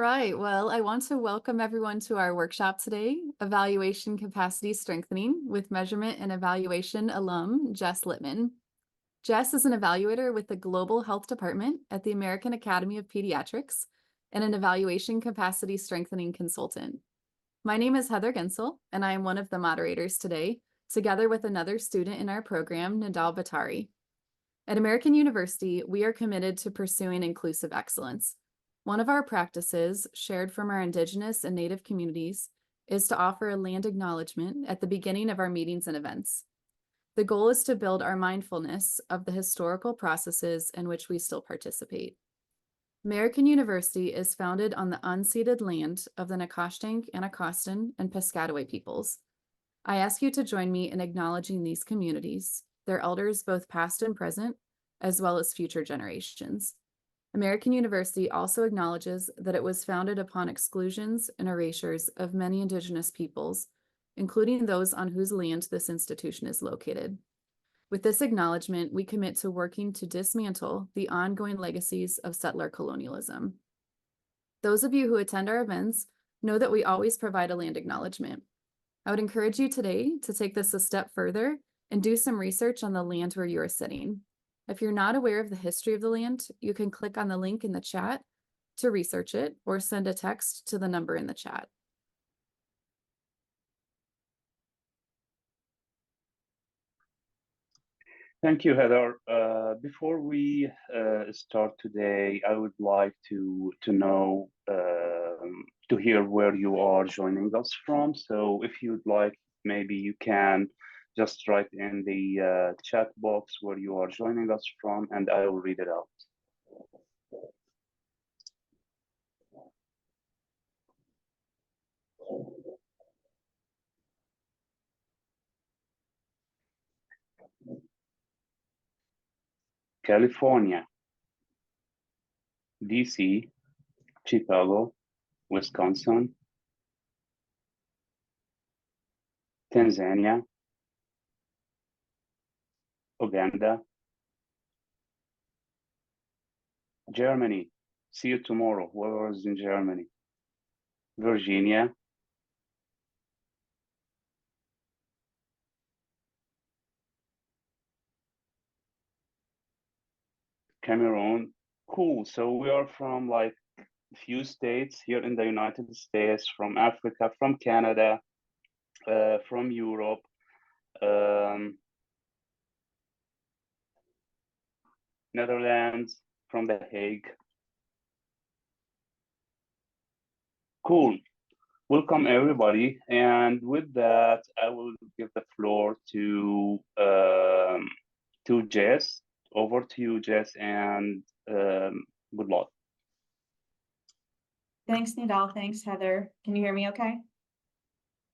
right. Well, I want to welcome everyone to our workshop today, Evaluation Capacity Strengthening with Measurement and Evaluation alum, Jess Littman. Jess is an evaluator with the Global Health Department at the American Academy of Pediatrics and an evaluation capacity strengthening consultant. My name is Heather Gensel, and I am one of the moderators today, together with another student in our program, Nidal Batari. At American University, we are committed to pursuing inclusive excellence. One of our practices, shared from our Indigenous and Native communities, is to offer a land acknowledgement at the beginning of our meetings and events. The goal is to build our mindfulness of the historical processes in which we still participate. American University is founded on the unceded land of the Nacotchtank, Anacostan, and Piscataway peoples. I ask you to join me in acknowledging these communities, their elders both past and present, as well as future generations. American University also acknowledges that it was founded upon exclusions and erasures of many Indigenous peoples, including those on whose land this institution is located. With this acknowledgement, we commit to working to dismantle the ongoing legacies of settler colonialism. Those of you who attend our events know that we always provide a land acknowledgement. I would encourage you today to take this a step further and do some research on the land where you are sitting. If you're not aware of the history of the land, you can click on the link in the chat to research it or send a text to the number in the chat. Thank you, Heather. Before we start today, I would like to know, to hear where you are joining us from. So if you'd like, maybe you can just write in the chat box where you are joining us from, and I will read it out. California, DC, Chicago, Wisconsin, Tanzania, Uganda, Germany. See you tomorrow. Whoever is in Germany. Virginia, Cameroon. Cool. So we are from like a few states here in the United States, from Africa, from Canada, from Europe, Netherlands, from The Hague. Cool. Welcome everybody. And with that, I will give the floor to Jess. Over to you, Jess, and good luck. Thanks, Nidal. Thanks, Heather. Can you hear me okay?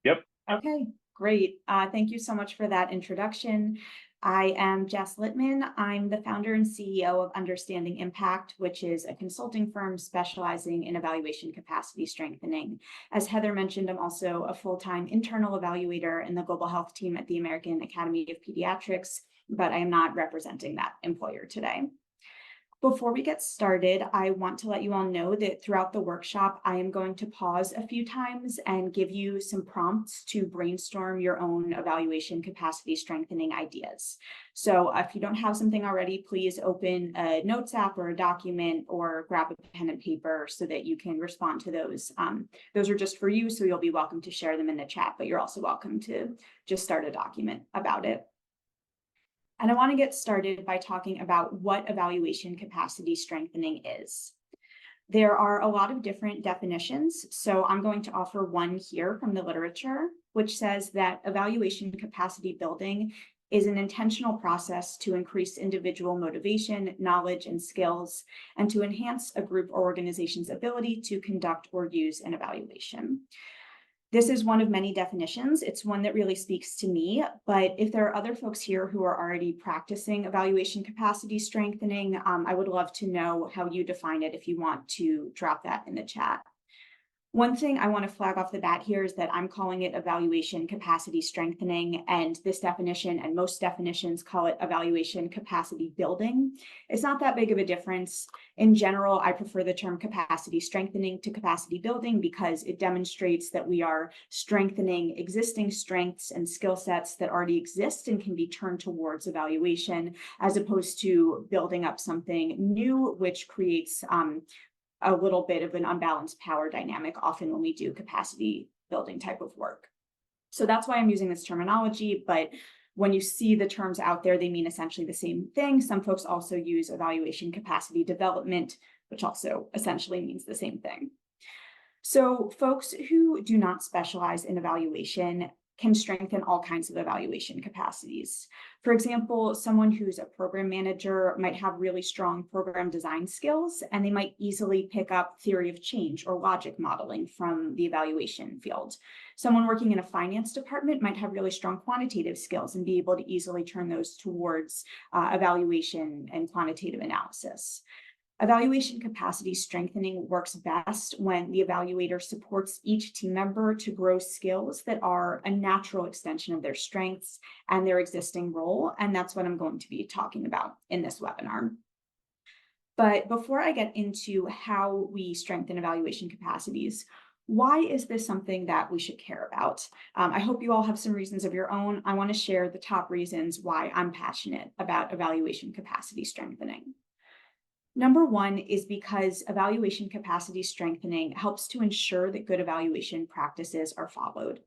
Yep. Okay, great. Thank you so much for that introduction. I am Jess Littman. I'm the founder and CEO of Understanding Impact, which is a consulting firm specializing in evaluation capacity strengthening. As Heather mentioned, I'm also a full-time internal evaluator in the global health team at the American Academy of Pediatrics, but I am not representing that employer today. Before we get started, I want to let you all know that throughout the workshop, I am going to pause a few times and give you some prompts to brainstorm your own evaluation capacity strengthening ideas. So if you don't have something already, please open a notes app or a document or grab a pen and paper so that you can respond to those. Those are just for you, so you'll be welcome to share them in the chat, but you're also welcome to just start a document about it. And I want to get started by talking about what evaluation capacity strengthening is. There are a lot of different definitions, so I'm going to offer one here from the literature, which says that evaluation capacity building is an intentional process to increase individual motivation, knowledge, and skills, and to enhance a group or organization's ability to conduct or use an evaluation. This is one of many definitions. It's one that really speaks to me, but if there are other folks here who are already practicing evaluation capacity strengthening, I would love to know how you define it if you want to drop that in the chat. One thing I want to flag off the bat here is that I'm calling it evaluation capacity strengthening, and this definition and most definitions call it evaluation capacity building. It's not that big of a difference. In general, I prefer the term capacity strengthening to capacity building because it demonstrates that we are strengthening existing strengths and skill sets that already exist and can be turned towards evaluation, as opposed to building up something new, which creates a little bit of an unbalanced power dynamic often when we do capacity building type of work. So that's why I'm using this terminology, but when you see the terms out there, they mean essentially the same thing. Some folks also use evaluation capacity development, which also essentially means the same thing. So folks who do not specialize in evaluation can strengthen all kinds of evaluation capacities. For example, someone who's a program manager might have really strong program design skills, and they might easily pick up theory of change or logic modeling from the evaluation field. Someone working in a finance department might have really strong quantitative skills and be able to easily turn those towards evaluation and quantitative analysis. Evaluation capacity strengthening works best when the evaluator supports each team member to grow skills that are a natural extension of their strengths and their existing role. And that's what I'm going to be talking about in this webinar. But before I get into how we strengthen evaluation capacities, why is this something that we should care about? I hope you all have some reasons of your own. I want to share the top reasons why I'm passionate about evaluation capacity strengthening. Number one is because evaluation capacity strengthening helps to ensure that good evaluation practices are followed.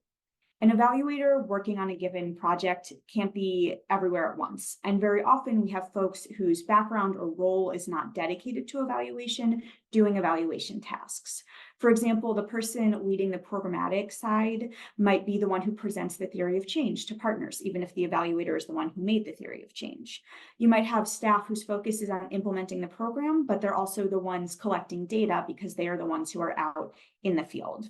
An evaluator working on a given project can't be everywhere at once. And very often we have folks whose background or role is not dedicated to evaluation doing evaluation tasks. For example, the person leading the programmatic side might be the one who presents the theory of change to partners, even if the evaluator is the one who made the theory of change. You might have staff whose focus is on implementing the program, but they're also the ones collecting data because they are the ones who are out in the field.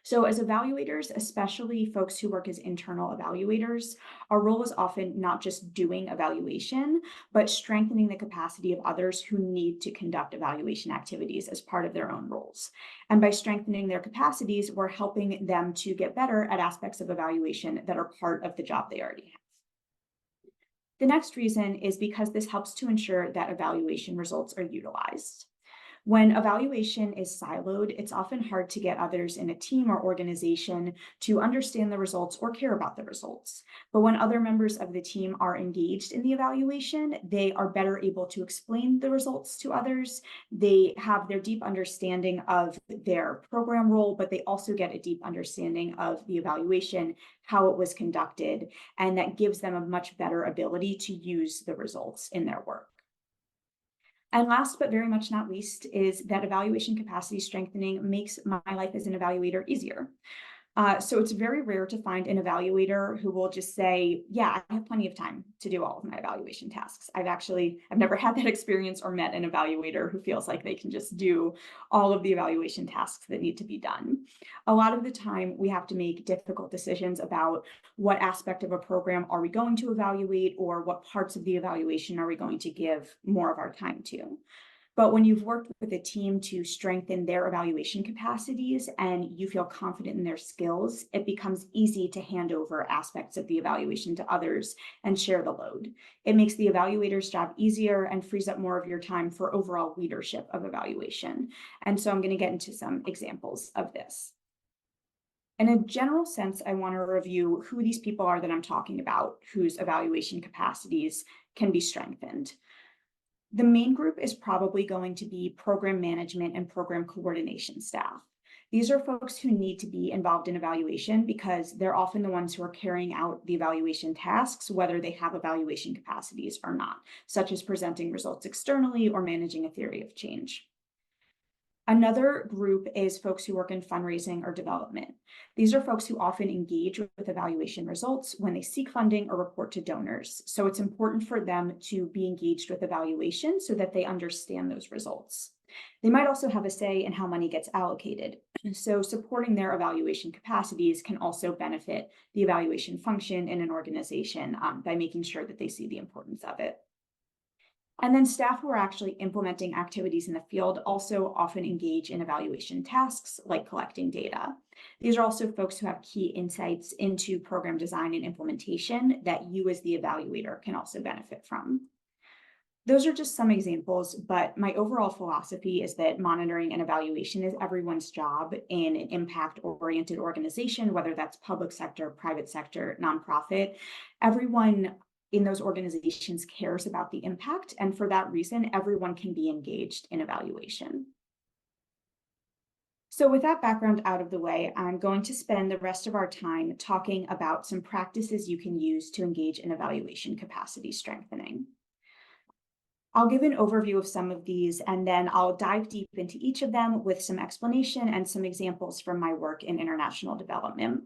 So as evaluators, especially folks who work as internal evaluators, our role is often not just doing evaluation, but strengthening the capacity of others who need to conduct evaluation activities as part of their own roles. And by strengthening their capacities, we're helping them to get better at aspects of evaluation that are part of the job they already have. The next reason is because this helps to ensure that evaluation results are utilized. When evaluation is siloed, it's often hard to get others in a team or organization to understand the results or care about the results. But when other members of the team are engaged in the evaluation, they are better able to explain the results to others. They have their deep understanding of their program role, but they also get a deep understanding of the evaluation, how it was conducted, and that gives them a much better ability to use the results in their work. And last, but very much not least, is that evaluation capacity strengthening makes my life as an evaluator easier. So it's very rare to find an evaluator who will just say, yeah, I have plenty of time to do all of my evaluation tasks. I've never had that experience or met an evaluator who feels like they can just do all of the evaluation tasks that need to be done. A lot of the time we have to make difficult decisions about what aspect of a program are we going to evaluate, or what parts of the evaluation are we going to give more of our time to. But when you've worked with a team to strengthen their evaluation capacities and you feel confident in their skills, it becomes easy to hand over aspects of the evaluation to others and share the load. It makes the evaluator's job easier and frees up more of your time for overall leadership of evaluation. And so I'm going to get into some examples of this. In a general sense, I want to review who these people are that I'm talking about, whose evaluation capacities can be strengthened. The main group is probably going to be program management and program coordination staff. These are folks who need to be involved in evaluation because they're often the ones who are carrying out the evaluation tasks, whether they have evaluation capacities or not, such as presenting results externally or managing a theory of change. Another group is folks who work in fundraising or development. These are folks who often engage with evaluation results when they seek funding or report to donors. So it's important for them to be engaged with evaluation so that they understand those results. They might also have a say in how money gets allocated. So supporting their evaluation capacities can also benefit the evaluation function in an organization by making sure that they see the importance of it. And then staff who are actually implementing activities in the field also often engage in evaluation tasks like collecting data. These are also folks who have key insights into program design and implementation that you as the evaluator can also benefit from. Those are just some examples, but my overall philosophy is that monitoring and evaluation is everyone's job in an impact-oriented organization, whether that's public sector, private sector, nonprofit. Everyone in those organizations cares about the impact, and for that reason, everyone can be engaged in evaluation. So with that background out of the way, I'm going to spend the rest of our time talking about some practices you can use to engage in evaluation capacity strengthening. I'll give an overview of some of these, and then I'll dive deep into each of them with some explanation and some examples from my work in international development.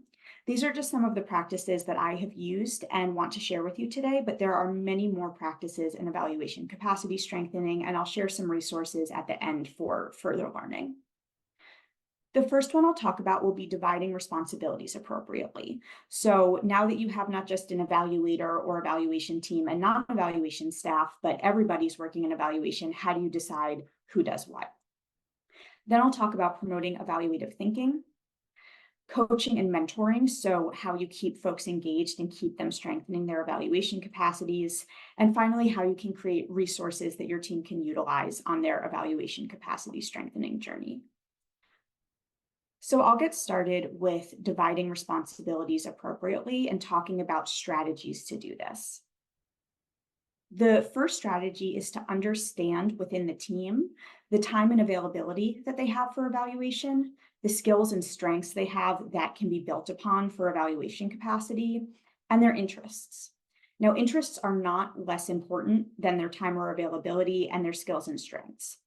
These are just some of the practices that I have used and want to share with you today, but there are many more practices in evaluation capacity strengthening, and I'll share some resources at the end for further learning. The first one I'll talk about will be dividing responsibilities appropriately. So now that you have not just an evaluator or evaluation team and non-evaluation staff, but everybody's working in evaluation, how do you decide who does what? Then I'll talk about promoting evaluative thinking, coaching and mentoring, so how you keep folks engaged and keep them strengthening their evaluation capacities, and finally, how you can create resources that your team can utilize on their evaluation capacity strengthening journey. So I'll get started with dividing responsibilities appropriately and talking about strategies to do this. The first strategy is to understand within the team the time and availability that they have for evaluation, the skills and strengths they have that can be built upon for evaluation capacity, and their interests. Now, interests are not less important than their time or availability and their skills and strengths.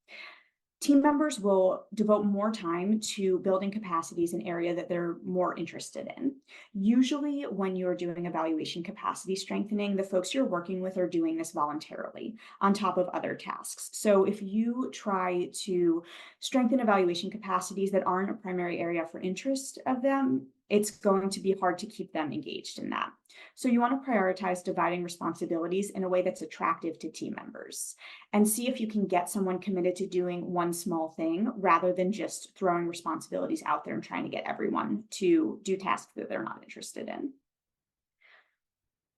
Team members will devote more time to building capacities in area that they're more interested in. Usually when you're doing evaluation capacity strengthening, the folks you're working with are doing this voluntarily on top of other tasks. So if you try to strengthen evaluation capacities that aren't a primary area for interest of them, it's going to be hard to keep them engaged in that. So you want to prioritize dividing responsibilities in a way that's attractive to team members, and see if you can get someone committed to doing one small thing rather than just throwing responsibilities out there and trying to get everyone to do tasks that they're not interested in.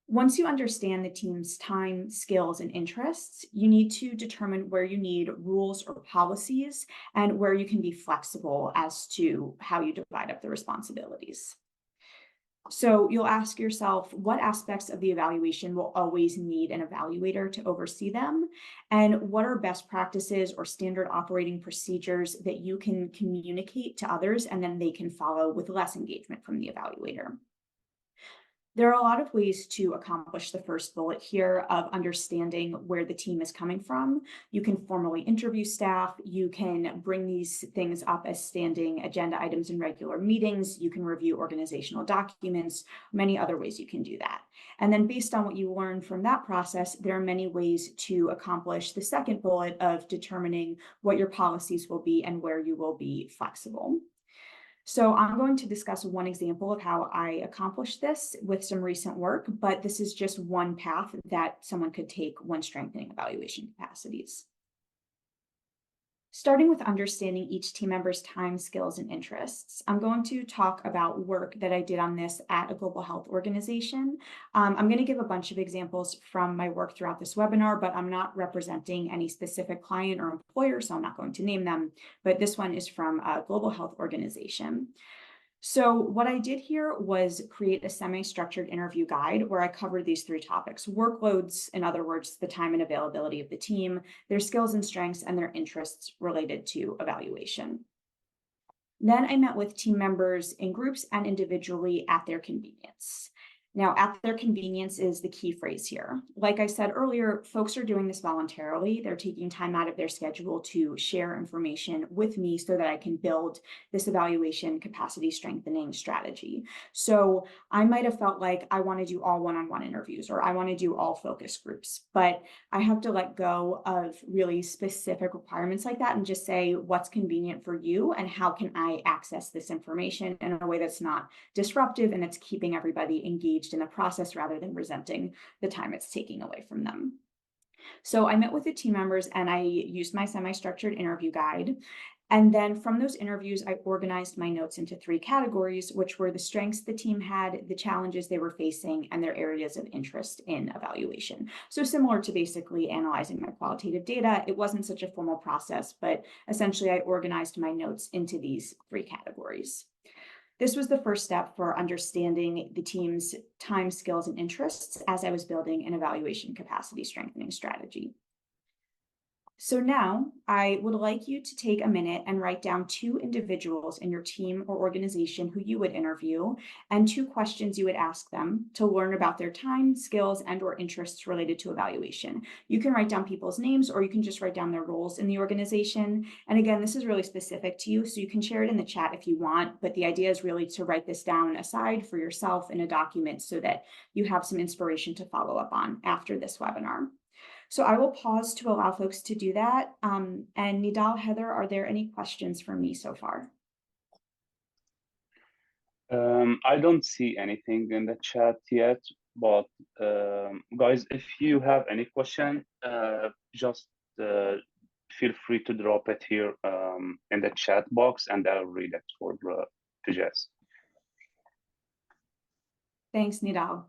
Once you understand the team's time, skills, and interests, you need to determine where you need rules or policies and where you can be flexible as to how you divide up the responsibilities. So you'll ask yourself, what aspects of the evaluation will always need an evaluator to oversee them? And what are best practices or standard operating procedures that you can communicate to others and then they can follow with less engagement from the evaluator? There are a lot of ways to accomplish the first bullet here of understanding where the team is coming from. You can formally interview staff. You can bring these things up as standing agenda items in regular meetings. You can review organizational documents, many other ways you can do that. And then based on what you learn from that process, there are many ways to accomplish the second bullet of determining what your policies will be and where you will be flexible. So I'm going to discuss one example of how I accomplished this with some recent work, but this is just one path that someone could take when strengthening evaluation capacities. Starting with understanding each team member's time, skills, and interests, I'm going to talk about work that I did on this at a global health organization. I'm going to give a bunch of examples from my work throughout this webinar, but I'm not representing any specific client or employer, so I'm not going to name them, but this one is from a global health organization. So what I did here was create a semi-structured interview guide where I covered these three topics: workloads, in other words, the time and availability of the team, their skills and strengths, and their interests related to evaluation. Then I met with team members in groups and individually at their convenience. Now, at their convenience is the key phrase here. Like I said earlier, folks are doing this voluntarily. They're taking time out of their schedule to share information with me so that I can build this evaluation capacity strengthening strategy. So I might have felt like I want to do all one-on-one interviews or I want to do all focus groups, but I have to let go of really specific requirements like that and just say what's convenient for you and how can I access this information in a way that's not disruptive and that's keeping everybody engaged in the process rather than resenting the time it's taking away from them. So I met with the team members and I used my semi-structured interview guide. And then from those interviews, I organized my notes into 3 categories, which were the strengths the team had, the challenges they were facing, and their areas of interest in evaluation. So similar to basically analyzing my qualitative data, it wasn't such a formal process, but essentially I organized my notes into these 3 categories. This was the first step for understanding the team's time, skills, and interests as I was building an evaluation capacity strengthening strategy. So now I would like you to take a minute and write down 2 individuals in your team or organization who you would interview and 2 questions you would ask them to learn about their time, skills, and or interests related to evaluation. You can write down people's names or you can just write down their roles in the organization. And again, this is really specific to you, so you can share it in the chat if you want, but the idea is really to write this down aside for yourself in a document so that you have some inspiration to follow up on after this webinar. So I will pause to allow folks to do that. And Nidal, Heather, are there any questions for me so far? I don't see anything in the chat yet, but guys, if you have any question, just feel free to drop it here in the chat box, and I'll read it for to Jess. Thanks, Nidal.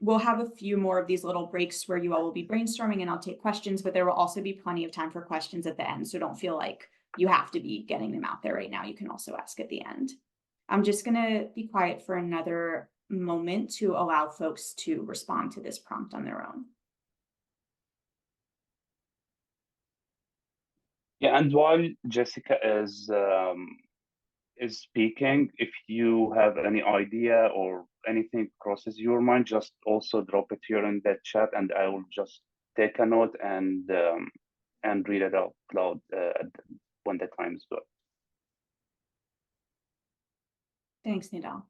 We'll have a few more of these little breaks where you all will be brainstorming and I'll take questions, but there will also be plenty of time for questions at the end. So don't feel like you have to be getting them out there right now. You can also ask at the end. I'm just gonna be quiet for another moment to allow folks to respond to this prompt on their own. Yeah, and while Jessica is speaking, if you have any idea or anything crosses your mind, just also drop it here in the chat, and I will just take a note and read it out loud when the time is good. Thanks, Nidal.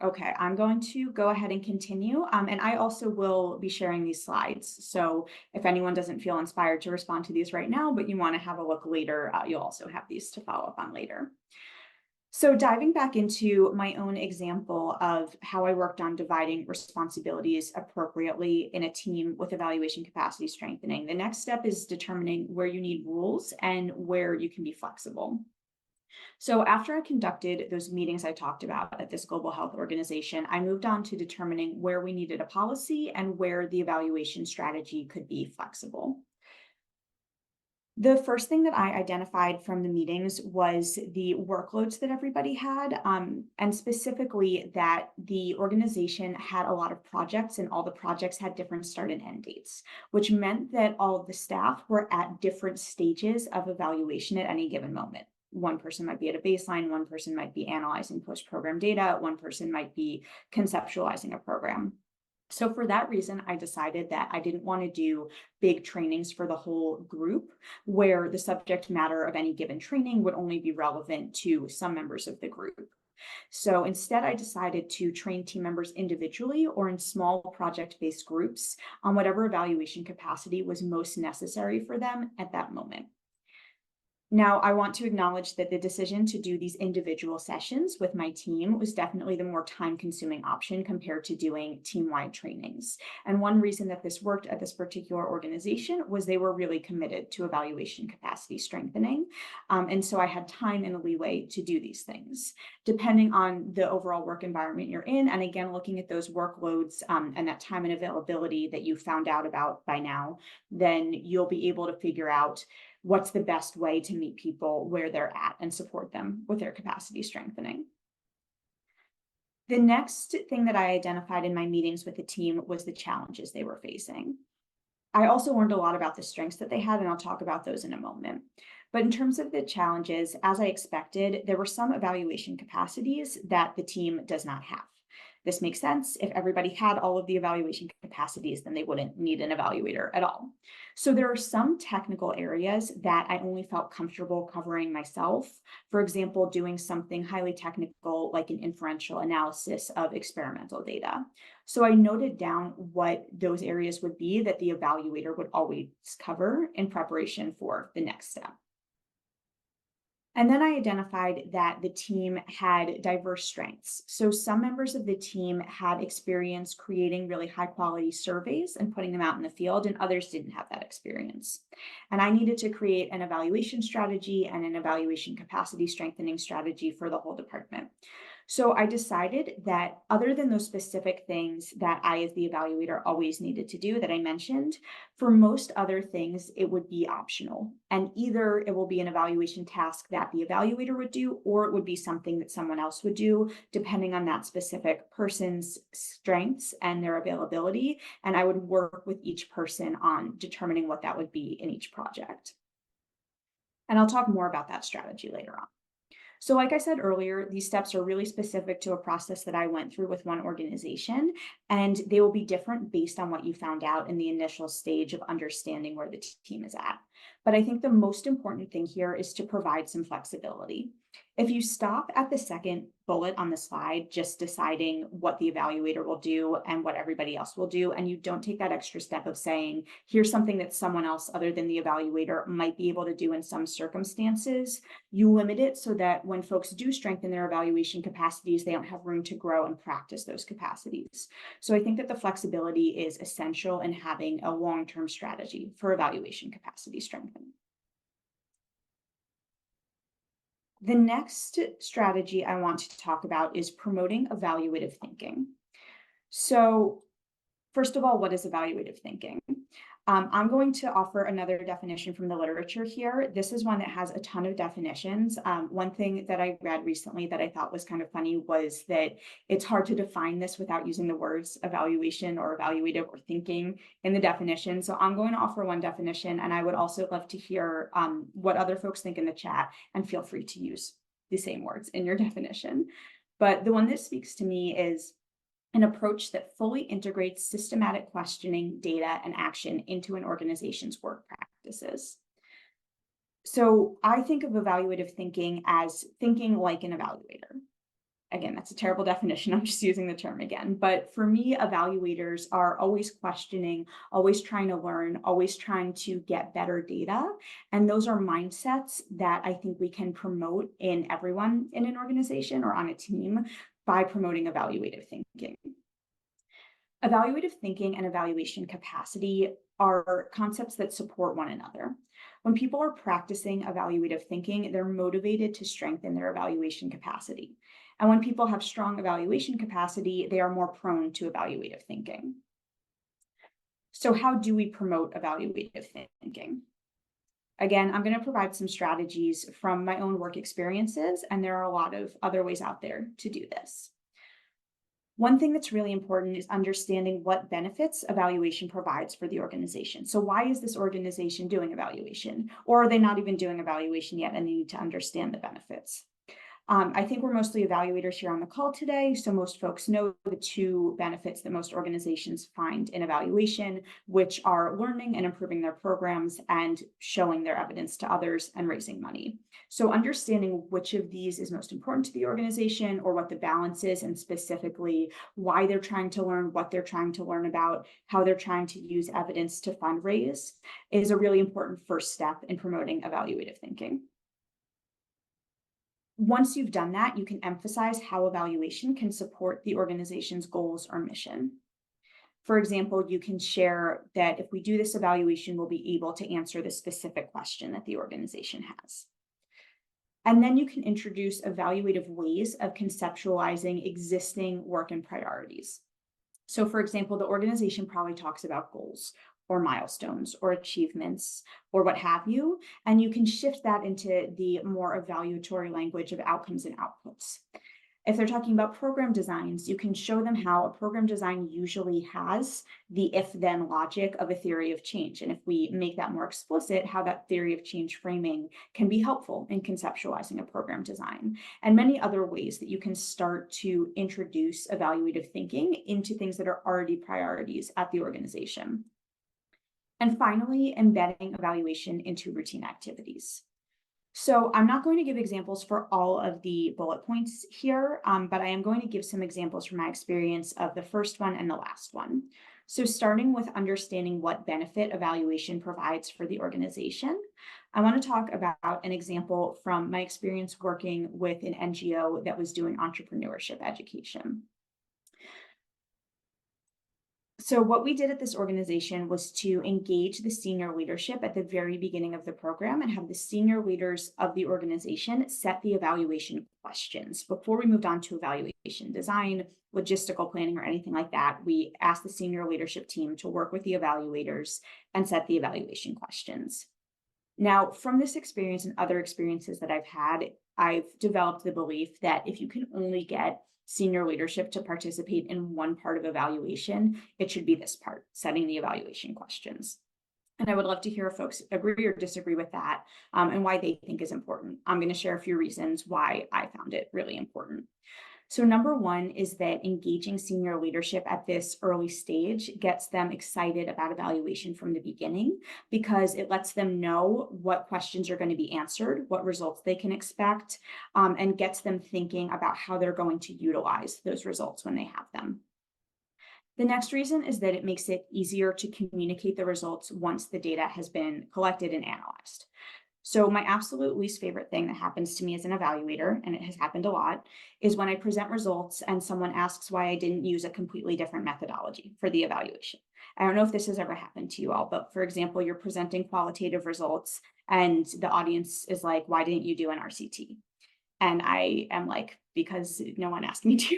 Okay, I'm going to go ahead and continue. And I also will be sharing these slides. So if anyone doesn't feel inspired to respond to these right now, but you want to have a look later, you'll also have these to follow up on later. So diving back into my own example of how I worked on dividing responsibilities appropriately in a team with evaluation capacity strengthening, the next step is determining where you need rules and where you can be flexible. So after I conducted those meetings I talked about at this global health organization, I moved on to determining where we needed a policy and where the evaluation strategy could be flexible. The first thing that I identified from the meetings was the workloads that everybody had, and specifically that the organization had a lot of projects and all the projects had different start and end dates, which meant that all of the staff were at different stages of evaluation at any given moment. One person might be at a baseline, one person might be analyzing post-program data, one person might be conceptualizing a program. So for that reason, I decided that I didn't want to do big trainings for the whole group where the subject matter of any given training would only be relevant to some members of the group. So instead, I decided to train team members individually or in small project-based groups on whatever evaluation capacity was most necessary for them at that moment. Now, I want to acknowledge that the decision to do these individual sessions with my team was definitely the more time-consuming option compared to doing team-wide trainings. And one reason that this worked at this particular organization was they were really committed to evaluation capacity strengthening. And so I had time and a leeway to do these things. Depending on the overall work environment you're in, and again, looking at those workloads and that time and availability that you found out about by now, then you'll be able to figure out what's the best way to meet people where they're at and support them with their capacity strengthening. The next thing that I identified in my meetings with the team was the challenges they were facing. I also learned a lot about the strengths that they had, and I'll talk about those in a moment. But in terms of the challenges, as I expected, there were some evaluation capacities that the team does not have. This makes sense. If everybody had all of the evaluation capacities, then they wouldn't need an evaluator at all. So there are some technical areas that I only felt comfortable covering myself. For example, doing something highly technical like an inferential analysis of experimental data. So I noted down what those areas would be that the evaluator would always cover in preparation for the next step. And then I identified that the team had diverse strengths. So some members of the team had experience creating really high quality surveys and putting them out in the field, and others didn't have that experience. And I needed to create an evaluation strategy and an evaluation capacity strengthening strategy for the whole department. So I decided that other than those specific things that I, as the evaluator, always needed to do that I mentioned, for most other things, it would be optional. And either it will be an evaluation task that the evaluator would do, or it would be something that someone else would do, depending on that specific person's strengths and their availability. And I would work with each person on determining what that would be in each project. And I'll talk more about that strategy later on. So like I said earlier, these steps are really specific to a process that I went through with one organization, and they will be different based on what you found out in the initial stage of understanding where the team is at. But I think the most important thing here is to provide some flexibility. If you stop at the second bullet on the slide, just deciding what the evaluator will do and what everybody else will do, and you don't take that extra step of saying, here's something that someone else other than the evaluator might be able to do in some circumstances, you limit it so that when folks do strengthen their evaluation capacities, they don't have room to grow and practice those capacities. So I think that the flexibility is essential in having a long-term strategy for evaluation capacity strengthening. The next strategy I want to talk about is promoting evaluative thinking. So first of all, what is evaluative thinking? I'm going to offer another definition from the literature here. This is one that has a ton of definitions. One thing that I read recently that I thought was kind of funny was that it's hard to define this without using the words evaluation or evaluative or thinking in the definition. So I'm going to offer one definition, and I would also love to hear what other folks think in the chat, and feel free to use the same words in your definition. But the one that speaks to me is an approach that fully integrates systematic questioning, data, and action into an organization's work practices. So I think of evaluative thinking as thinking like an evaluator. Again, that's a terrible definition. I'm just using the term again. But for me, evaluators are always questioning, always trying to learn, always trying to get better data. And those are mindsets that I think we can promote in everyone in an organization or on a team by promoting evaluative thinking. Evaluative thinking and evaluation capacity are concepts that support one another. When people are practicing evaluative thinking, they're motivated to strengthen their evaluation capacity. And when people have strong evaluation capacity, they are more prone to evaluative thinking. So how do we promote evaluative thinking? Again, I'm going to provide some strategies from my own work experiences, and there are a lot of other ways out there to do this. One thing that's really important is understanding what benefits evaluation provides for the organization. So why is this organization doing evaluation? Or are they not even doing evaluation yet and they need to understand the benefits? I think we're mostly evaluators here on the call today, so most folks know the two benefits that most organizations find in evaluation, which are learning and improving their programs and showing their evidence to others and raising money. So understanding which of these is most important to the organization, or what the balance is, and specifically why they're trying to learn, what they're trying to learn about, how they're trying to use evidence to fundraise, is a really important first step in promoting evaluative thinking. Once you've done that, you can emphasize how evaluation can support the organization's goals or mission. For example, you can share that if we do this evaluation, we'll be able to answer the specific question that the organization has. And then you can introduce evaluative ways of conceptualizing existing work and priorities. So for example, the organization probably talks about goals or milestones or achievements or what have you, and you can shift that into the more evaluatory language of outcomes and outputs. If they're talking about program designs, you can show them how a program design usually has the if-then logic of a theory of change. And if we make that more explicit, how that theory of change framing can be helpful in conceptualizing a program design, and many other ways that you can start to introduce evaluative thinking into things that are already priorities at the organization. And finally, embedding evaluation into routine activities. So I'm not going to give examples for all of the bullet points here, but I am going to give some examples from my experience of the first one and the last one. So starting with understanding what benefit evaluation provides for the organization, I want to talk about an example from my experience working with an NGO that was doing entrepreneurship education. So what we did at this organization was to engage the senior leadership at the very beginning of the program and have the senior leaders of the organization set the evaluation questions. Before we moved on to evaluation design, logistical planning, or anything like that, we asked the senior leadership team to work with the evaluators and set the evaluation questions. Now, from this experience and other experiences that I've had, I've developed the belief that if you can only get senior leadership to participate in one part of evaluation, it should be this part, setting the evaluation questions. And I would love to hear if folks agree or disagree with that, and why they think is important. I'm going to share a few reasons why I found it really important. So number one is that engaging senior leadership at this early stage gets them excited about evaluation from the beginning, because it lets them know what questions are going to be answered, what results they can expect, and gets them thinking about how they're going to utilize those results when they have them. The next reason is that it makes it easier to communicate the results once the data has been collected and analyzed. So my absolute least favorite thing that happens to me as an evaluator, and it has happened a lot, is when I present results and someone asks why I didn't use a completely different methodology for the evaluation. I don't know if this has ever happened to you all, but for example, you're presenting qualitative results and the audience is like, why didn't you do an RCT? And I am like, because no one asked me to.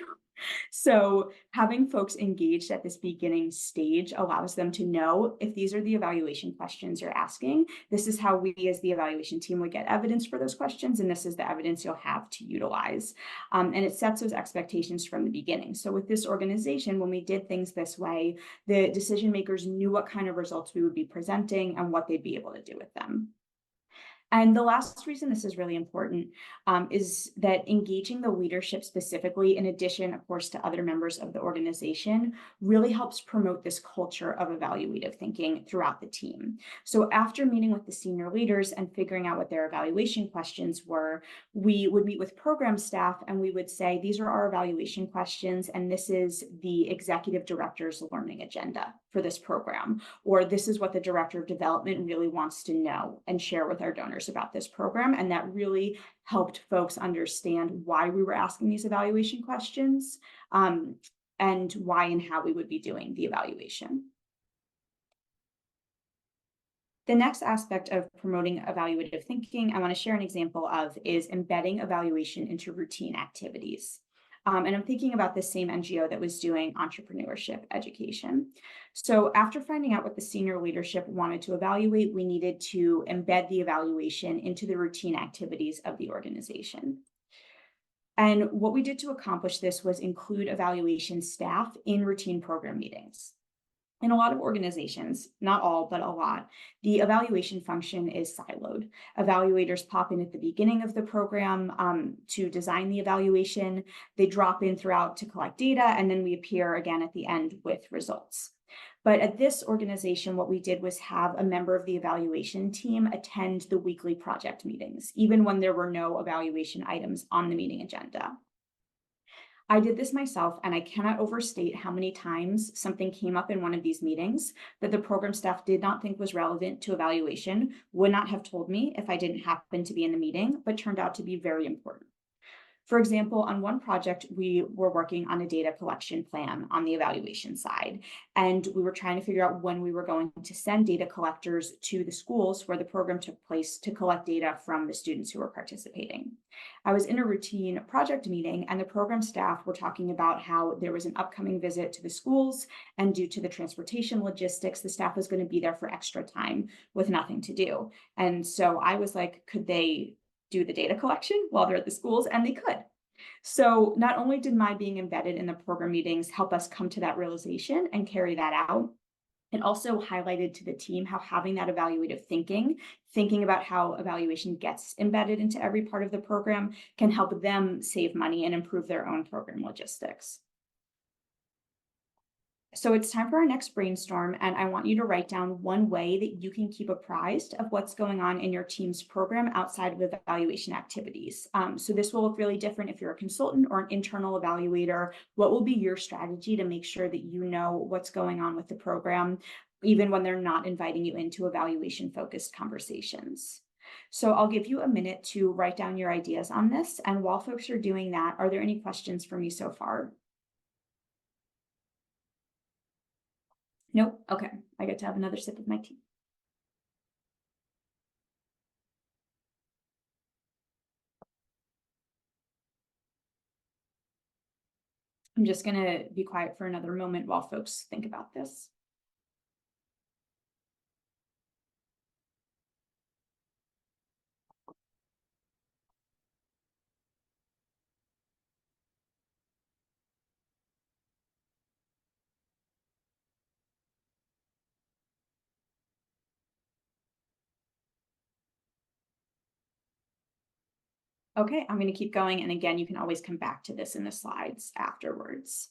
So having folks engaged at this beginning stage allows them to know, if these are the evaluation questions you're asking, this is how we as the evaluation team would get evidence for those questions, and this is the evidence you'll have to utilize. And it sets those expectations from the beginning. So with this organization, when we did things this way, the decision makers knew what kind of results we would be presenting and what they'd be able to do with them. And the last reason this is really important is that engaging the leadership specifically, in addition, of course, to other members of the organization, really helps promote this culture of evaluative thinking throughout the team. So after meeting with the senior leaders and figuring out what their evaluation questions were, we would meet with program staff and we would say, these are our evaluation questions, and this is the executive director's learning agenda for this program, or this is what the director of development really wants to know and share with our donors about this program. And that really helped folks understand why we were asking these evaluation questions, and why and how we would be doing the evaluation. The next aspect of promoting evaluative thinking I want to share an example of is embedding evaluation into routine activities. And I'm thinking about the same NGO that was doing entrepreneurship education. So after finding out what the senior leadership wanted to evaluate, we needed to embed the evaluation into the routine activities of the organization. And what we did to accomplish this was include evaluation staff in routine program meetings. In a lot of organizations, not all, but a lot, the evaluation function is siloed. Evaluators pop in at the beginning of the program to design the evaluation. They drop in throughout to collect data, and then we appear again at the end with results. But at this organization, what we did was have a member of the evaluation team attend the weekly project meetings, even when there were no evaluation items on the meeting agenda. I did this myself, and I cannot overstate how many times something came up in one of these meetings that the program staff did not think was relevant to evaluation, would not have told me if I didn't happen to be in the meeting, but turned out to be very important. For example, on one project, we were working on a data collection plan on the evaluation side, and we were trying to figure out when we were going to send data collectors to the schools where the program took place to collect data from the students who were participating. I was in a routine project meeting, and the program staff were talking about how there was an upcoming visit to the schools, and due to the transportation logistics, the staff was going to be there for extra time with nothing to do. And so I was like, could they do the data collection while they're at the schools? And they could. So not only did my being embedded in the program meetings help us come to that realization and carry that out, it also highlighted to the team how having that evaluative thinking about how evaluation gets embedded into every part of the program, can help them save money and improve their own program logistics. So it's time for our next brainstorm, and I want you to write down one way that you can keep apprised of what's going on in your team's program outside of evaluation activities. So this will look really different if you're a consultant or an internal evaluator. What will be your strategy to make sure that you know what's going on with the program, even when they're not inviting you into evaluation-focused conversations? So I'll give you a minute to write down your ideas on this. And while folks are doing that, are there any questions for me so far? Nope. Okay. I get to have another sip of my tea. I'm just going to be quiet for another moment while folks think about this. Okay, I'm going to keep going. And again, you can always come back to this in the slides afterwards.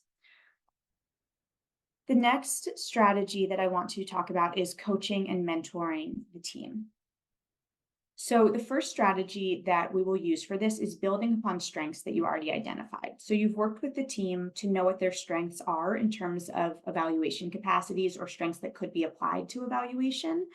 The next strategy that I want to talk about is coaching and mentoring the team. So the first strategy that we will use for this is building upon strengths that you already identified. So you've worked with the team to know what their strengths are in terms of evaluation capacities or strengths that could be applied to evaluation.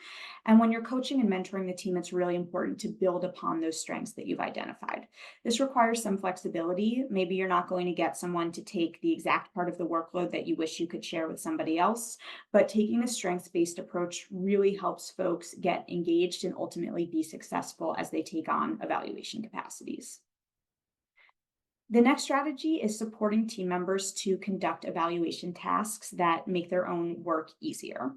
And when you're coaching and mentoring the team, it's really important to build upon those strengths that you've identified. This requires some flexibility. Maybe you're not going to get someone to take the exact part of the workload that you wish you could share with somebody else, but taking a strengths-based approach really helps folks get engaged and ultimately be successful as they take on evaluation capacities. The next strategy is supporting team members to conduct evaluation tasks that make their own work easier.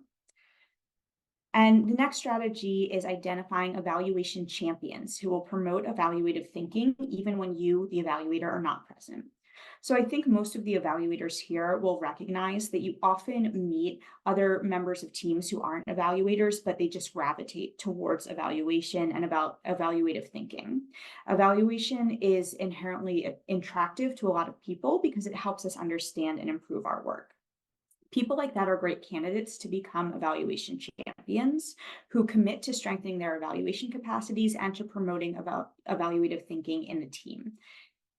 And the next strategy is identifying evaluation champions who will promote evaluative thinking even when you, the evaluator, are not present. So I think most of the evaluators here will recognize that you often meet other members of teams who aren't evaluators, but they just gravitate towards evaluation and about evaluative thinking. Evaluation is inherently attractive to a lot of people because it helps us understand and improve our work. People like that are great candidates to become evaluation champions who commit to strengthening their evaluation capacities and to promoting evaluative thinking in the team.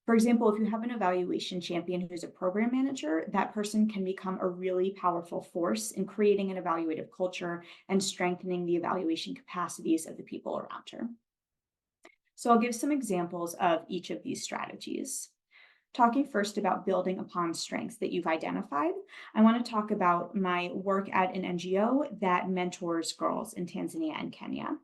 For example, if you have an evaluation champion who's a program manager, that person can become a really powerful force in creating an evaluative culture and strengthening the evaluation capacities of the people around her. So I'll give some examples of each of these strategies. Talking first about building upon strengths that you've identified, I want to talk about my work at an NGO that mentors girls in Tanzania and Kenya.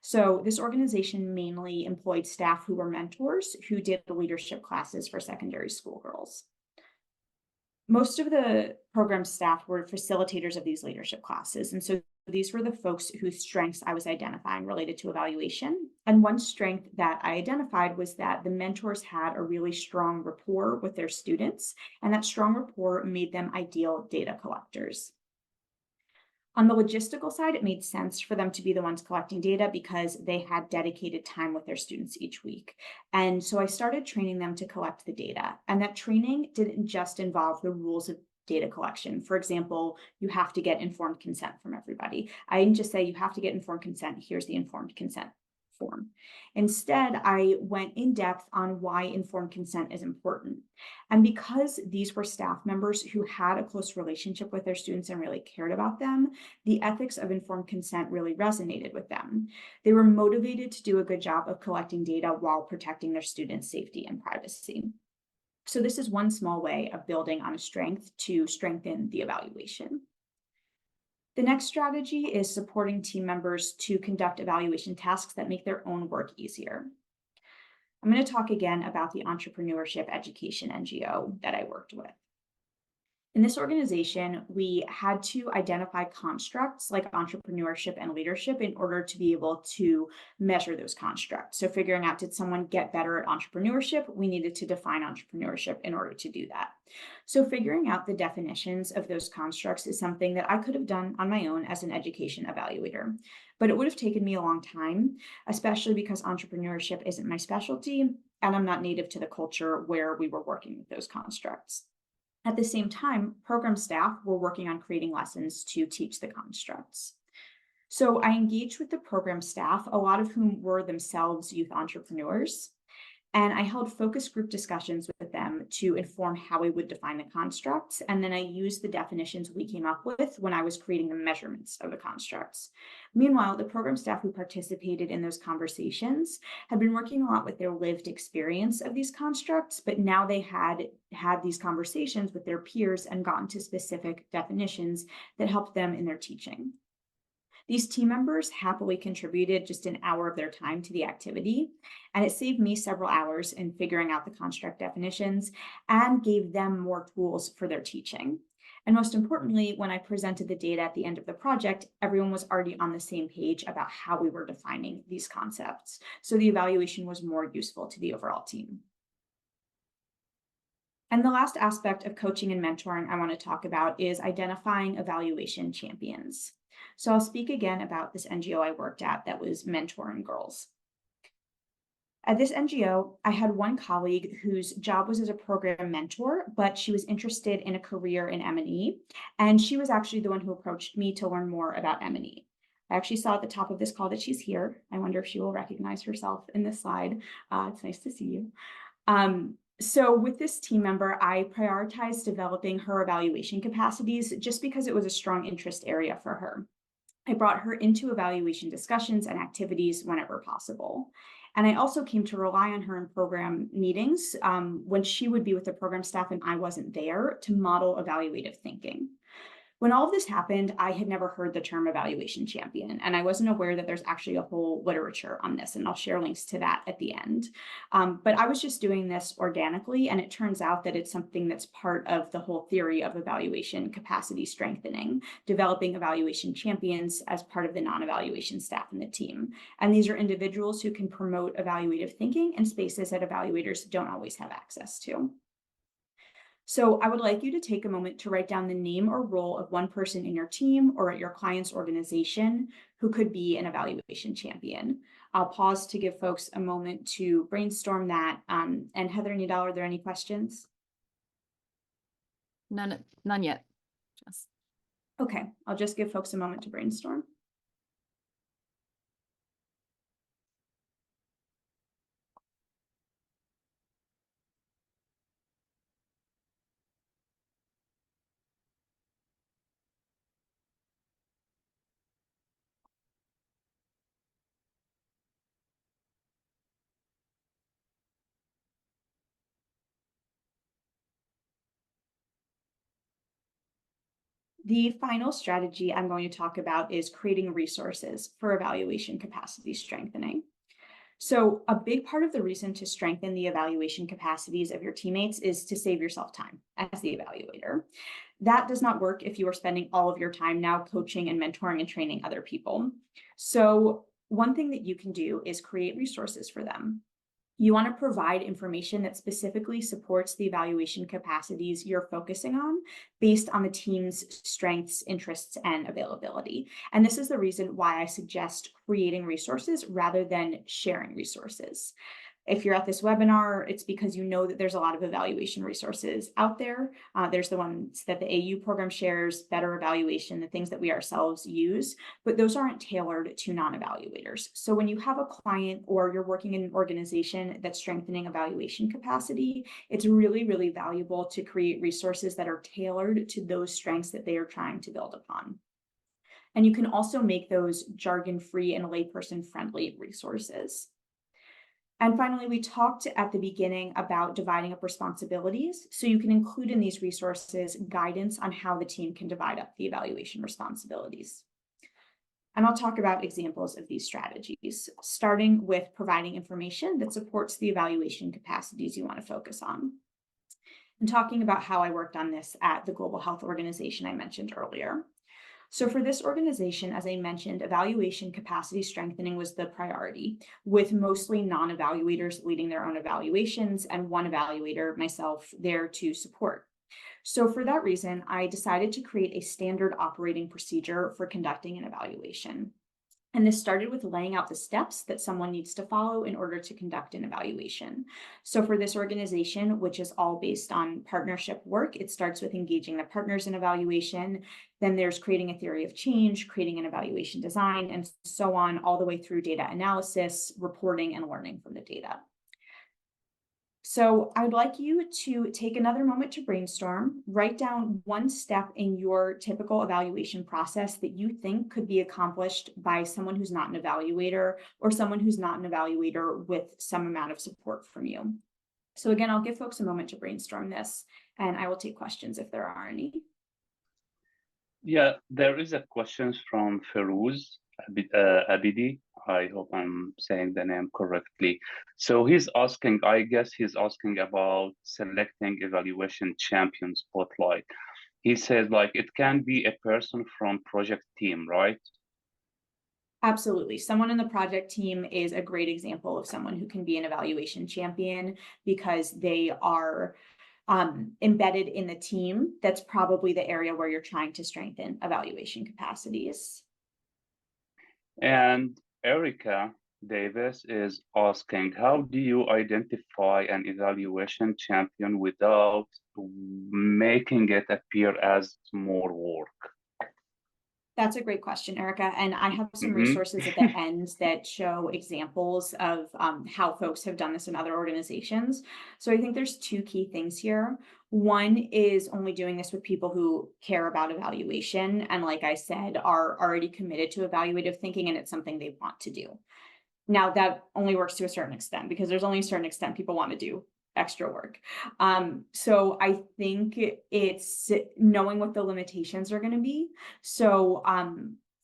So this organization mainly employed staff who were mentors who did the leadership classes for secondary school girls. Most of the program staff were facilitators of these leadership classes. And so these were the folks whose strengths I was identifying related to evaluation. And one strength that I identified was that the mentors had a really strong rapport with their students, and that strong rapport made them ideal data collectors. On the logistical side, it made sense for them to be the ones collecting data because they had dedicated time with their students each week. And so I started training them to collect the data. And that training didn't just involve the rules of data collection. For example, you have to get informed consent from everybody. I didn't just say you have to get informed consent. Here's the informed consent form. Instead, I went in depth on why informed consent is important. And because these were staff members who had a close relationship with their students and really cared about them, the ethics of informed consent really resonated with them. They were motivated to do a good job of collecting data while protecting their students' safety and privacy. So this is one small way of building on a strength to strengthen the evaluation. The next strategy is supporting team members to conduct evaluation tasks that make their own work easier. I'm going to talk again about the Entrepreneurship Education NGO that I worked with. In this organization, we had to identify constructs like entrepreneurship and leadership in order to be able to measure those constructs. So figuring out, did someone get better at entrepreneurship? We needed to define entrepreneurship in order to do that. So figuring out the definitions of those constructs is something that I could have done on my own as an education evaluator, but it would have taken me a long time, especially because entrepreneurship isn't my specialty and I'm not native to the culture where we were working with those constructs. At the same time, program staff were working on creating lessons to teach the constructs. So I engaged with the program staff, a lot of whom were themselves youth entrepreneurs. And I held focus group discussions with them to inform how we would define the constructs. And then I used the definitions we came up with when I was creating the measurements of the constructs. Meanwhile, the program staff who participated in those conversations had been working a lot with their lived experience of these constructs, but now they had these conversations with their peers and gotten to specific definitions that helped them in their teaching. These team members happily contributed just an hour of their time to the activity, and it saved me several hours in figuring out the construct definitions and gave them more tools for their teaching. And most importantly, when I presented the data at the end of the project, everyone was already on the same page about how we were defining these concepts. So the evaluation was more useful to the overall team. And the last aspect of coaching and mentoring I want to talk about is identifying evaluation champions. So I'll speak again about this NGO I worked at that was mentoring girls. At this NGO, I had one colleague whose job was as a program mentor, but she was interested in a career in M&E, and she was actually the one who approached me to learn more about M&E. I actually saw at the top of this call that she's here. I wonder if she will recognize herself in this slide. It's nice to see you. So with this team member, I prioritized developing her evaluation capacities just because it was a strong interest area for her. I brought her into evaluation discussions and activities whenever possible. And I also came to rely on her in program meetings when she would be with the program staff and I wasn't there to model evaluative thinking. When all of this happened, I had never heard the term evaluation champion, and I wasn't aware that there's actually a whole literature on this, and I'll share links to that at the end. But I was just doing this organically, and it turns out that it's something that's part of the whole theory of evaluation capacity strengthening, developing evaluation champions as part of the non-evaluation staff in the team. And these are individuals who can promote evaluative thinking in spaces that evaluators don't always have access to. So I would like you to take a moment to write down the name or role of one person in your team or at your client's organization who could be an evaluation champion. I'll pause to give folks a moment to brainstorm that. And Heather and Nidal, are there any questions? None yet. Jess. Okay, I'll just give folks a moment to brainstorm. The final strategy I'm going to talk about is creating resources for evaluation capacity strengthening. So a big part of the reason to strengthen the evaluation capacities of your teammates is to save yourself time as the evaluator. That does not work if you are spending all of your time now coaching and mentoring and training other people. So one thing that you can do is create resources for them. You want to provide information that specifically supports the evaluation capacities you're focusing on based on the team's strengths, interests, and availability. And this is the reason why I suggest creating resources rather than sharing resources. If you're at this webinar, it's because you know that there's a lot of evaluation resources out there. There's the ones that the AU program shares, Better Evaluation, the things that we ourselves use, but those aren't tailored to non-evaluators. So when you have a client or you're working in an organization that's strengthening evaluation capacity, it's really, really valuable to create resources that are tailored to those strengths that they are trying to build upon. And you can also make those jargon-free and layperson-friendly resources. And finally, we talked at the beginning about dividing up responsibilities. So you can include in these resources guidance on how the team can divide up the evaluation responsibilities. And I'll talk about examples of these strategies, starting with providing information that supports the evaluation capacities you want to focus on. And talking about how I worked on this at the global health organization I mentioned earlier. So for this organization, as I mentioned, evaluation capacity strengthening was the priority, with mostly non-evaluators leading their own evaluations and one evaluator, myself, there to support. So for that reason, I decided to create a standard operating procedure for conducting an evaluation. And this started with laying out the steps that someone needs to follow in order to conduct an evaluation. So for this organization, which is all based on partnership work, it starts with engaging the partners in evaluation. Then there's creating a theory of change, creating an evaluation design, and so on, all the way through data analysis, reporting, and learning from the data. So I would like you to take another moment to brainstorm, write down one step in your typical evaluation process that you think could be accomplished by someone who's not an evaluator or someone who's not an evaluator with some amount of support from you. So again, I'll give folks a moment to brainstorm this, and I will take questions if there are any. Yeah, there is a question from Abidi. I hope I'm saying the name correctly. So he's asking, I guess he's asking about selecting evaluation champion spotlight. He says like it can be a person from project team, right? Absolutely. Someone in the project team is a great example of someone who can be an evaluation champion because they are embedded in the team. That's probably the area where you're trying to strengthen evaluation capacities. And Erica Davis is asking, how do you identify an evaluation champion without making it appear as more work? That's a great question, Erica. And I have some Mm-hmm. resources at the end that show examples of how folks have done this in other organizations. So I think there's two key things here. One is only doing this with people who care about evaluation and, like I said, are already committed to evaluative thinking and it's something they want to do. Now, that only works to a certain extent because there's only a certain extent people want to do extra work. So I think it's knowing what the limitations are going to be. So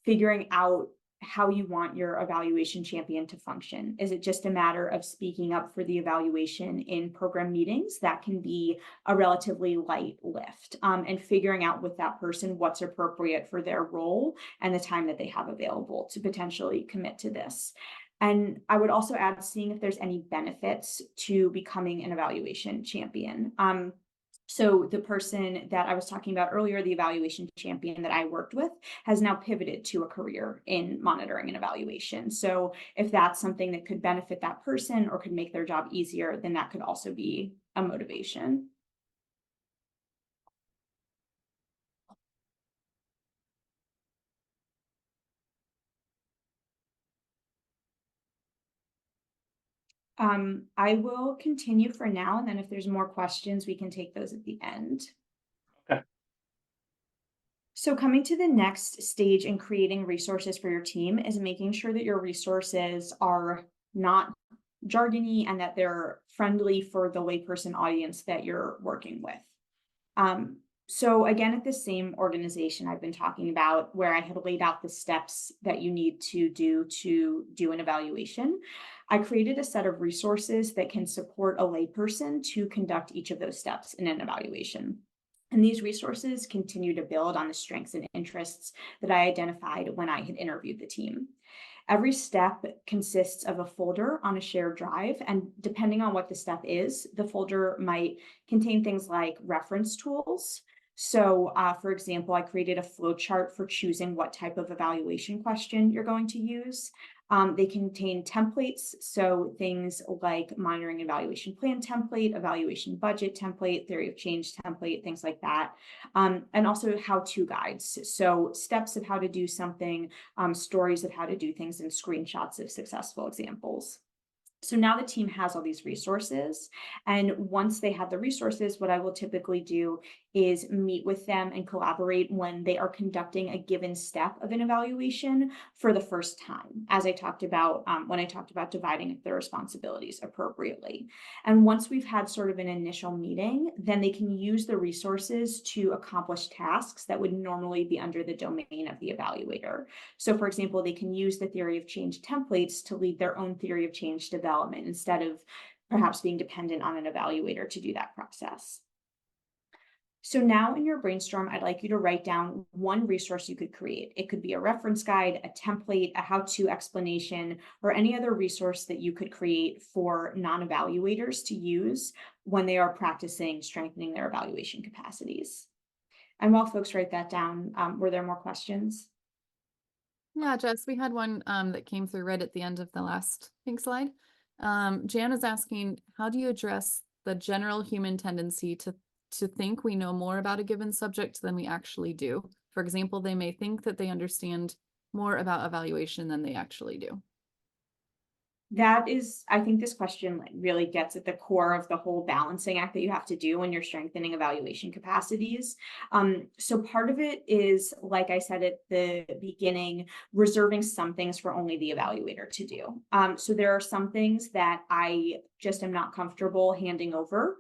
figuring out how you want your evaluation champion to function. Is it just a matter of speaking up for the evaluation in program meetings? That can be a relatively light lift, and figuring out with that person what's appropriate for their role and the time that they have available to potentially commit to this. And I would also add seeing if there's any benefits to becoming an evaluation champion. So the person that I was talking about earlier, the evaluation champion that I worked with, has now pivoted to a career in monitoring and evaluation. So if that's something that could benefit that person or could make their job easier, then that could also be a motivation. I will continue for now, and then if there's more questions, we can take those at the end. Okay. So coming to the next stage in creating resources for your team is making sure that your resources are not jargony and that they're friendly for the layperson audience that you're working with. So again, at the same organization I've been talking about, where I had laid out the steps that you need to do an evaluation, I created a set of resources that can support a layperson to conduct each of those steps in an evaluation. And these resources continue to build on the strengths and interests that I identified when I had interviewed the team. Every step consists of a folder on a shared drive, and depending on what the step is, the folder might contain things like reference tools. So, for example, I created a flowchart for choosing what type of evaluation question you're going to use. They contain templates, so things like monitoring evaluation plan template, evaluation budget template, theory of change template, things like that. And also how-to guides, so steps of how to do something, stories of how to do things, and screenshots of successful examples. So now the team has all these resources, and once they have the resources, what I will typically do is meet with them and collaborate when they are conducting a given step of an evaluation for the first time, as I talked about when I talked about dividing up their responsibilities appropriately. And once we've had sort of an initial meeting, then they can use the resources to accomplish tasks that would normally be under the domain of the evaluator. So for example, they can use the theory of change templates to lead their own theory of change development instead of perhaps being dependent on an evaluator to do that process. So now in your brainstorm, I'd like you to write down one resource you could create. It could be a reference guide, a template, a how-to explanation, or any other resource that you could create for non-evaluators to use when they are practicing strengthening their evaluation capacities. And while folks write that down, were there more questions? Yeah, Jess, we had one that came through right at the end of the last pink slide. Jan is asking, how do you address the general human tendency to think we know more about a given subject than we actually do? For example, they may think that they understand more about evaluation than they actually do. That is, I think this question like really gets at the core of the whole balancing act that you have to do when you're strengthening evaluation capacities. So part of it is, like I said at the beginning, reserving some things for only the evaluator to do. So there are some things that I just am not comfortable handing over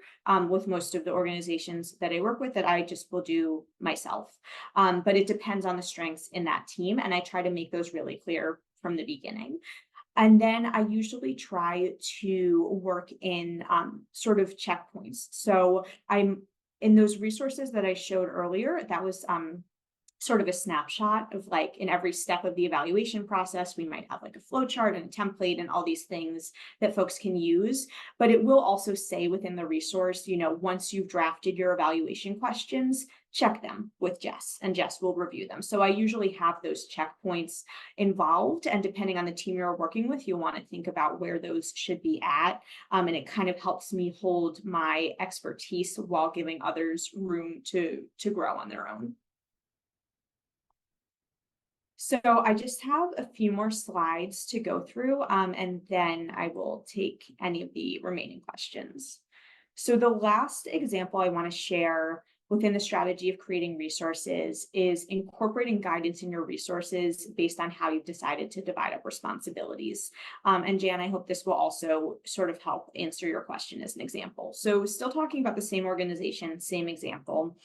with most of the organizations that I work with that I just will do myself. But it depends on the strengths in that team, and I try to make those really clear from the beginning. And then I usually try to work in sort of checkpoints. So I'm in those resources that I showed earlier, that was sort of a snapshot of like in every step of the evaluation process, we might have like a flow chart and a template and all these things that folks can use. But it will also say within the resource, once you've drafted your evaluation questions, check them with Jess and Jess will review them. So I usually have those checkpoints involved, and depending on the team you're working with, you'll want to think about where those should be at. And it kind of helps me hold my expertise while giving others room to grow on their own. So I just have a few more slides to go through, and then I will take any of the remaining questions. So the last example I want to share within the strategy of creating resources is incorporating guidance in your resources based on how you've decided to divide up responsibilities. And Jan, I hope this will also sort of help answer your question as an example. So still talking about the same organization, same example.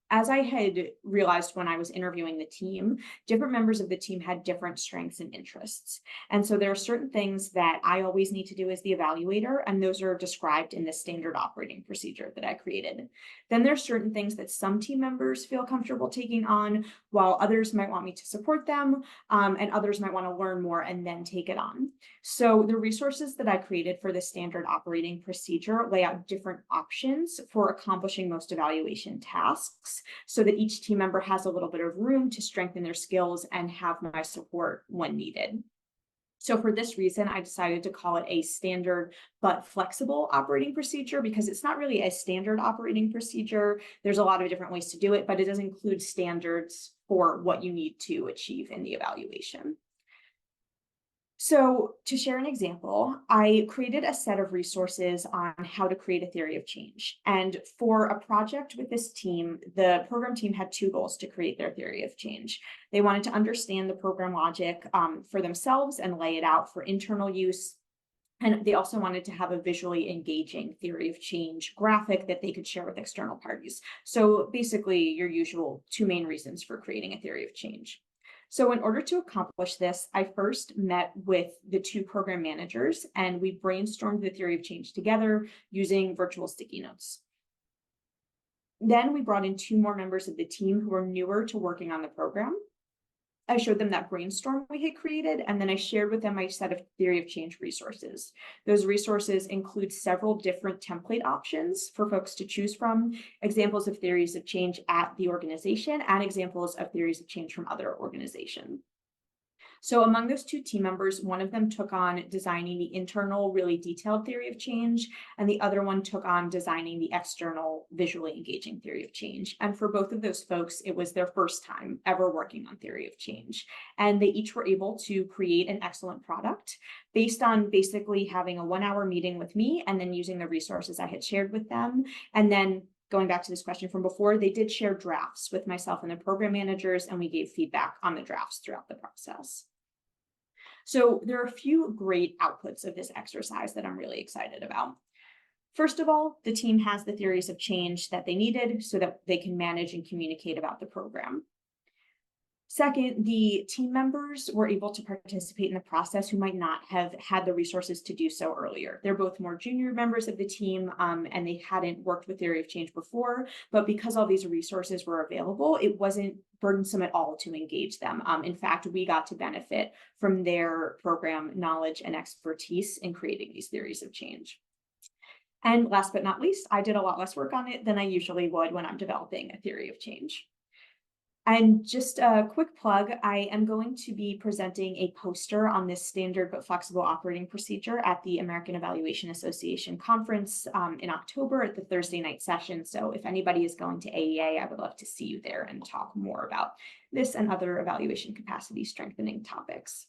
As I had realized when I was interviewing the team, different members of the team had different strengths and interests. And so there are certain things that I always need to do as the evaluator, and those are described in the standard operating procedure that I created. Then there's certain things that some team members feel comfortable taking on, while others might want me to support them, and others might want to learn more and then take it on. So the resources that I created for the standard operating procedure lay out different options for accomplishing most evaluation tasks, so that each team member has a little bit of room to strengthen their skills and have my support when needed. So for this reason, I decided to call it a standard but flexible operating procedure, because it's not really a standard operating procedure. There's a lot of different ways to do it, but it does include standards for what you need to achieve in the evaluation. So to share an example, I created a set of resources on how to create a theory of change. And for a project with this team, the program team had two goals to create their theory of change. They wanted to understand the program logic for themselves and lay it out for internal use. And they also wanted to have a visually engaging theory of change graphic that they could share with external parties. So basically your usual two main reasons for creating a theory of change. So in order to accomplish this, I first met with the two program managers and we brainstormed the theory of change together using virtual sticky notes. Then we brought in two more members of the team who were newer to working on the program. I showed them that brainstorm we had created, and then I shared with them my set of theory of change resources. Those resources include several different template options for folks to choose from, examples of theories of change at the organization, and examples of theories of change from other organizations. So among those two team members, one of them took on designing the internal, really detailed theory of change, and the other one took on designing the external, visually engaging theory of change. And for both of those folks, it was their first time ever working on theory of change. And they each were able to create an excellent product based on basically having a 1-hour meeting with me and then using the resources I had shared with them. And then going back to this question from before, they did share drafts with myself and the program managers, and we gave feedback on the drafts throughout the process. So there are a few great outputs of this exercise that I'm really excited about. First of all, the team has the theories of change that they needed so that they can manage and communicate about the program. Second, the team members were able to participate in the process who might not have had the resources to do so earlier. They're both more junior members of the team, and they hadn't worked with theory of change before, but because all these resources were available, it wasn't burdensome at all to engage them. In fact, we got to benefit from their program knowledge and expertise in creating these theories of change. And last but not least, I did a lot less work on it than I usually would when I'm developing a theory of change. And just a quick plug, I am going to be presenting a poster on this standard but flexible operating procedure at the American Evaluation Association conference in October at the Thursday night session. So if anybody is going to AEA, I would love to see you there and talk more about this and other evaluation capacity strengthening topics.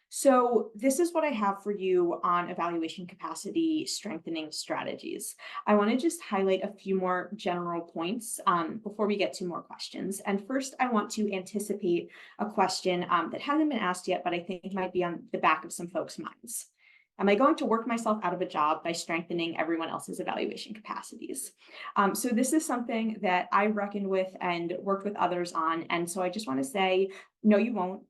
So this is what I have for you on evaluation capacity strengthening strategies. I want to just highlight a few more general points before we get to more questions. And first, I want to anticipate a question that hasn't been asked yet, but I think might be on the back of some folks' minds. Am I going to work myself out of a job by strengthening everyone else's evaluation capacities? So this is something that I reckoned with and worked with others on. And so I just want to say, no, you won't.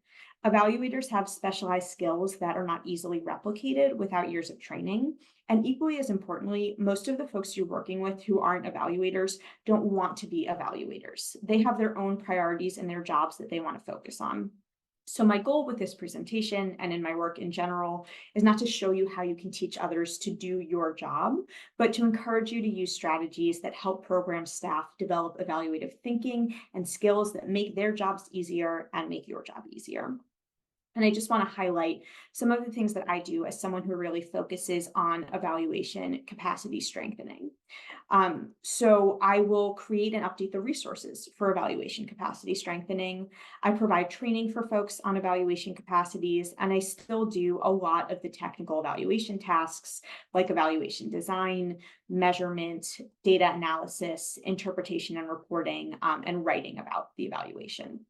Evaluators have specialized skills that are not easily replicated without years of training. And equally as importantly, most of the folks you're working with who aren't evaluators don't want to be evaluators. They have their own priorities in their jobs that they want to focus on. So my goal with this presentation and in my work in general is not to show you how you can teach others to do your job, but to encourage you to use strategies that help program staff develop evaluative thinking and skills that make their jobs easier and make your job easier. And I just want to highlight some of the things that I do as someone who really focuses on evaluation capacity strengthening. So I will create and update the resources for evaluation capacity strengthening. I provide training for folks on evaluation capacities, and I still do a lot of the technical evaluation tasks like evaluation design, measurement, data analysis, interpretation and reporting, and writing about the evaluation.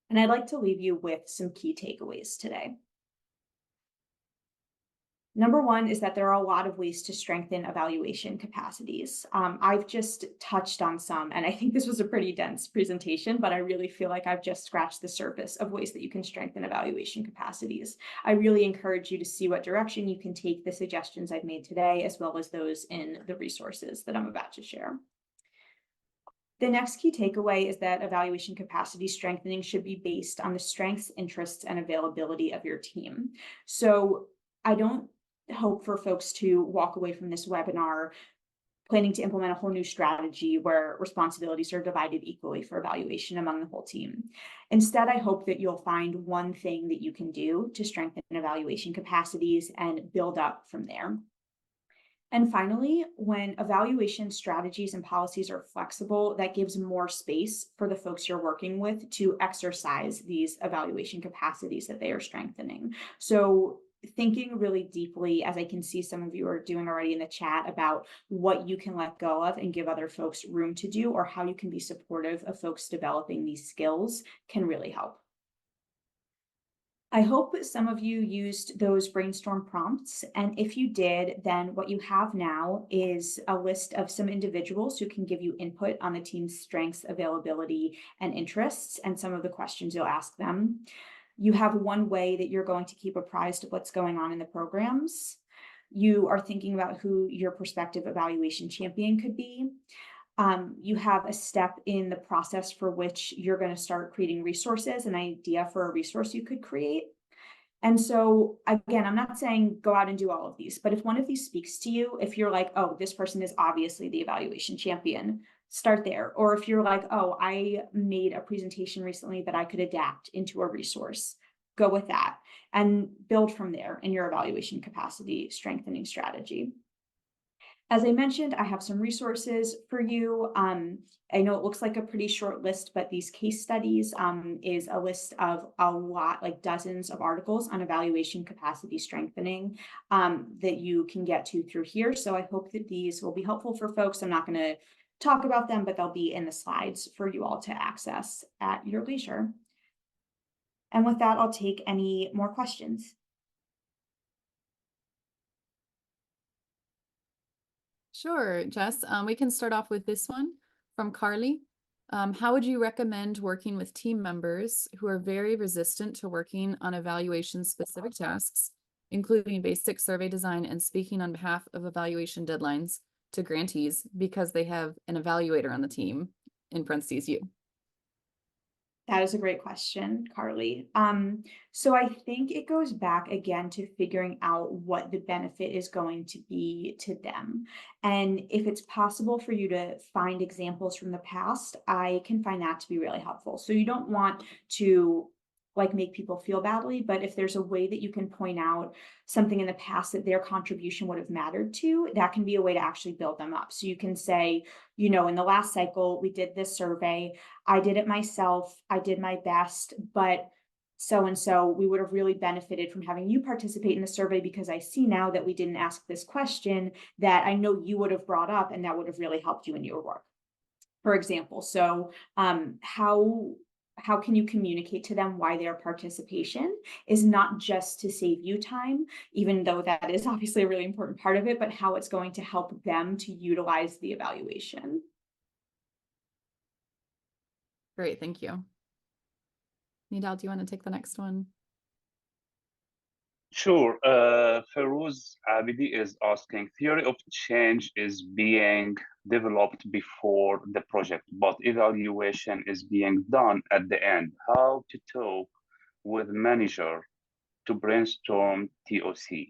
And I'd like to leave you with some key takeaways today. Number one is that there are a lot of ways to strengthen evaluation capacities. I've just touched on some, and I think this was a pretty dense presentation, but I really feel like I've just scratched the surface of ways that you can strengthen evaluation capacities. I really encourage you to see what direction you can take the suggestions I've made today, as well as those in the resources that I'm about to share. The next key takeaway is that evaluation capacity strengthening should be based on the strengths, interests, and availability of your team. So I don't hope for folks to walk away from this webinar planning to implement a whole new strategy where responsibilities are divided equally for evaluation among the whole team. Instead, I hope that you'll find one thing that you can do to strengthen evaluation capacities and build up from there. And finally, when evaluation strategies and policies are flexible, that gives more space for the folks you're working with to exercise these evaluation capacities that they are strengthening. So thinking really deeply, as I can see some of you are doing already in the chat, about what you can let go of and give other folks room to do, or how you can be supportive of folks developing these skills, can really help. I hope some of you used those brainstorm prompts. And if you did, then what you have now is a list of some individuals who can give you input on the team's strengths, availability, and interests, and some of the questions you'll ask them. You have one way that you're going to keep apprised of what's going on in the programs. You are thinking about who your prospective evaluation champion could be. You have a step in the process for which you're going to start creating resources, an idea for a resource you could create. And so again, I'm not saying go out and do all of these, but if one of these speaks to you, if you're like, oh, this person is obviously the evaluation champion, start there. Or if you're like, oh, I made a presentation recently that I could adapt into a resource, go with that and build from there in your evaluation capacity strengthening strategy. As I mentioned, I have some resources for you. I know it looks like a pretty short list, but these case studies is a list of a lot, like dozens of articles on evaluation capacity strengthening that you can get to through here. So I hope that these will be helpful for folks. I'm not going to talk about them, but they'll be in the slides for you all to access at your leisure. And with that, I'll take any more questions. Sure, Jess. We can start off with this one from Carly. How would you recommend working with team members who are very resistant to working on evaluation-specific tasks, including basic survey design and speaking on behalf of evaluation deadlines to grantees because they have an evaluator on the team, in parentheses, you? That is a great question, Carly. So I think it goes back again to figuring out what the benefit is going to be to them. And if it's possible for you to find examples from the past, I can find that to be really helpful. So you don't want to like make people feel badly, but if there's a way that you can point out something in the past that their contribution would have mattered to, that can be a way to actually build them up. So you can say, you know, in the last cycle, we did this survey. I did it myself. I did my best, but so and so, we would have really benefited from having you participate in the survey because I see now that we didn't ask this question that I know you would have brought up and that would have really helped you in your work, for example. So how can you communicate to them why their participation is not just to save you time, even though that is obviously a really important part of it, but how it's going to help them to utilize the evaluation. Great, thank you. Nidal, do you want to take the next one? Sure. Feroz Abidi is asking, theory of change is being developed before the project, but evaluation is being done at the end. How to talk with manager to brainstorm TOC?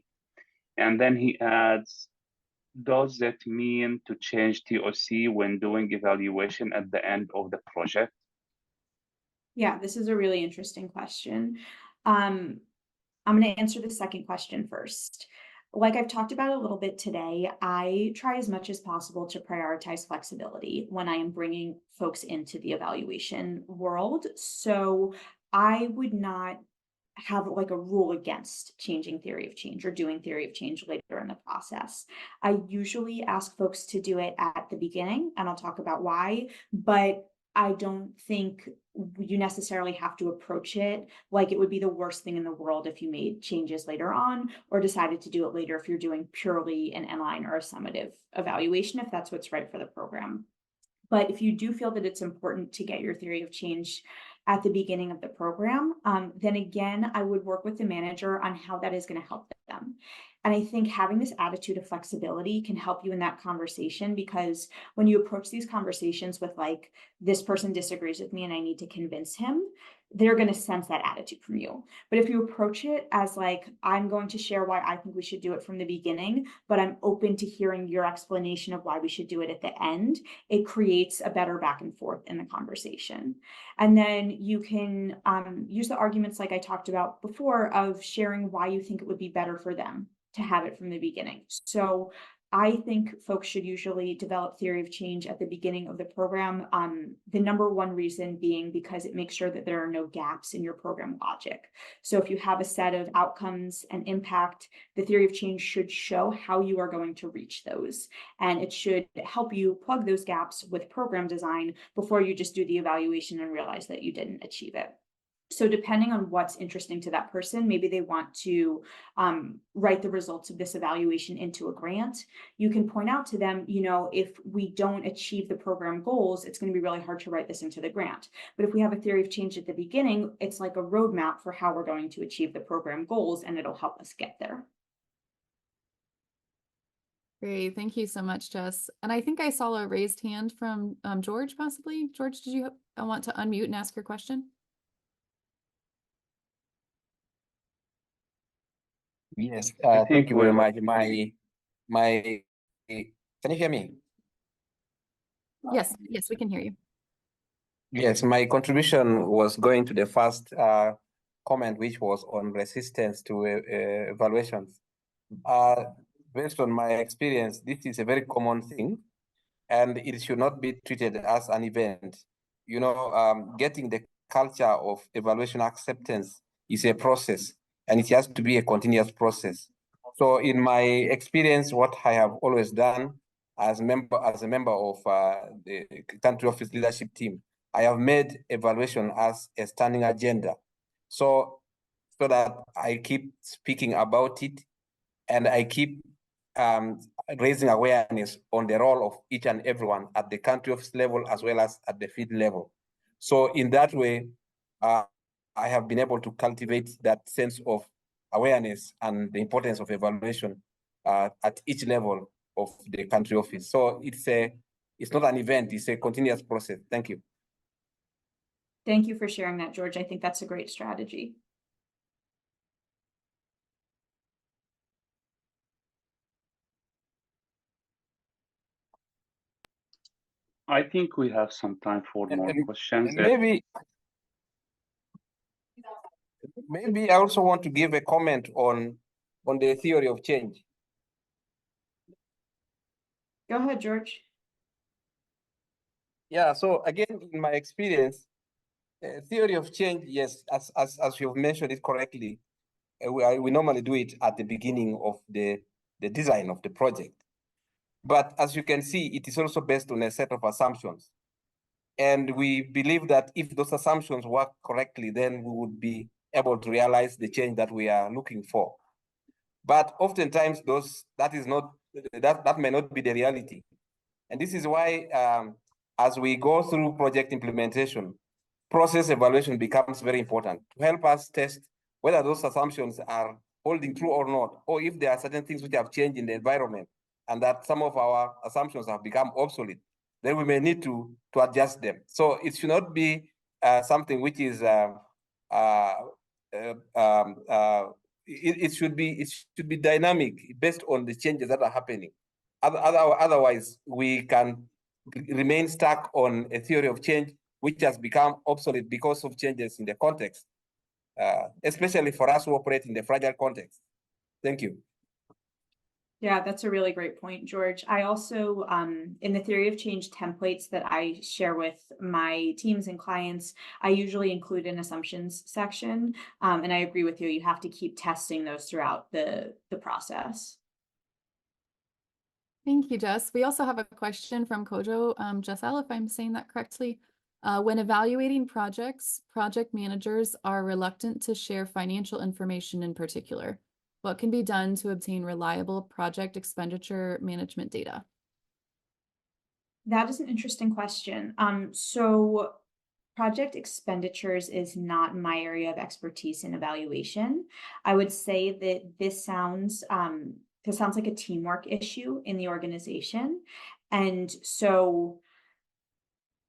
And then he adds, does that mean to change TOC when doing evaluation at the end of the project? Yeah, this is a really interesting question. I'm going to answer the second question first. Like I've talked about a little bit today, I try as much as possible to prioritize flexibility when I am bringing folks into the evaluation world. So I would not have like a rule against changing theory of change or doing theory of change later in the process. I usually ask folks to do it at the beginning, and I'll talk about why, but I don't think you necessarily have to approach it like it would be the worst thing in the world if you made changes later on or decided to do it later if you're doing purely an inline or a summative evaluation, if that's what's right for the program. But if you do feel that it's important to get your theory of change at the beginning of the program, then again, I would work with the manager on how that is going to help them. And I think having this attitude of flexibility can help you in that conversation, because when you approach these conversations with like, this person disagrees with me and I need to convince him, they're going to sense that attitude from you. But if you approach it as like, I'm going to share why I think we should do it from the beginning, but I'm open to hearing your explanation of why we should do it at the end, it creates a better back and forth in the conversation. And then you can use the arguments like I talked about before of sharing why you think it would be better for them to have it from the beginning. So I think folks should usually develop theory of change at the beginning of the program. The number one reason being because it makes sure that there are no gaps in your program logic. So if you have a set of outcomes and impact, the theory of change should show how you are going to reach those. And it should help you plug those gaps with program design before you just do the evaluation and realize that you didn't achieve it. So depending on what's interesting to that person, maybe they want to write the results of this evaluation into a grant. You can point out to them, you know, if we don't achieve the program goals, it's going to be really hard to write this into the grant. But if we have a theory of change at the beginning, it's like a roadmap for how we're going to achieve the program goals, and it'll help us get there. Great, thank you so much, Jess. And I think I saw a raised hand from George, possibly. George, did you want to unmute and ask your question? Yes, I think thank you very we're much. Can you hear me? Yes, yes, we can hear you. Yes, my contribution was going to the first comment, which was on resistance to evaluations. Based on my experience, this is a very common thing, and it should not be treated as an event. You know, getting the culture of evaluation acceptance is a process, and it has to be a continuous process. So in my experience, what I have always done as a member of the country office leadership team, I have made evaluation as a standing agenda. So that I keep speaking about it, and I keep raising awareness on the role of each and everyone at the country office level as well as at the field level. So in that way, I have been able to cultivate that sense of awareness and the importance of evaluation at each level of the country office. So it's not an event, it's a continuous process. Thank you. Thank you for sharing that, George. I think that's a great strategy. I think we have some time for more questions. And maybe I also want to give a comment on the theory of change. Go ahead, George. Yeah, so again, in my experience, theory of change, yes, as you've mentioned it correctly, we normally do it at the beginning of the design of the project. But as you can see, it is also based on a set of assumptions. And we believe that if those assumptions work correctly, then we would be able to realize the change that we are looking for. But oftentimes that may not be the reality. And this is why as we go through project implementation, process evaluation becomes very important to help us test whether those assumptions are holding true or not, or if there are certain things which have changed in the environment and that some of our assumptions have become obsolete, then we may need to adjust them. So it should not be something which is it should be dynamic based on the changes that are happening. Otherwise, we can remain stuck on a theory of change which has become obsolete because of changes in the context, especially for us who operate in the fragile context. Thank you. Yeah, that's a really great point, George. I also, in the theory of change templates that I share with my teams and clients, I usually include an assumptions section. And I agree with you, you have to keep testing those throughout the process. Thank you, Jess. We also have a question from Kojo Jessel, if I'm saying that correctly. When evaluating projects, project managers are reluctant to share financial information in particular. What can be done to obtain reliable project expenditure management data? That is an interesting question. So project expenditures is not my area of expertise in evaluation. I would say that this sounds like a teamwork issue in the organization. And so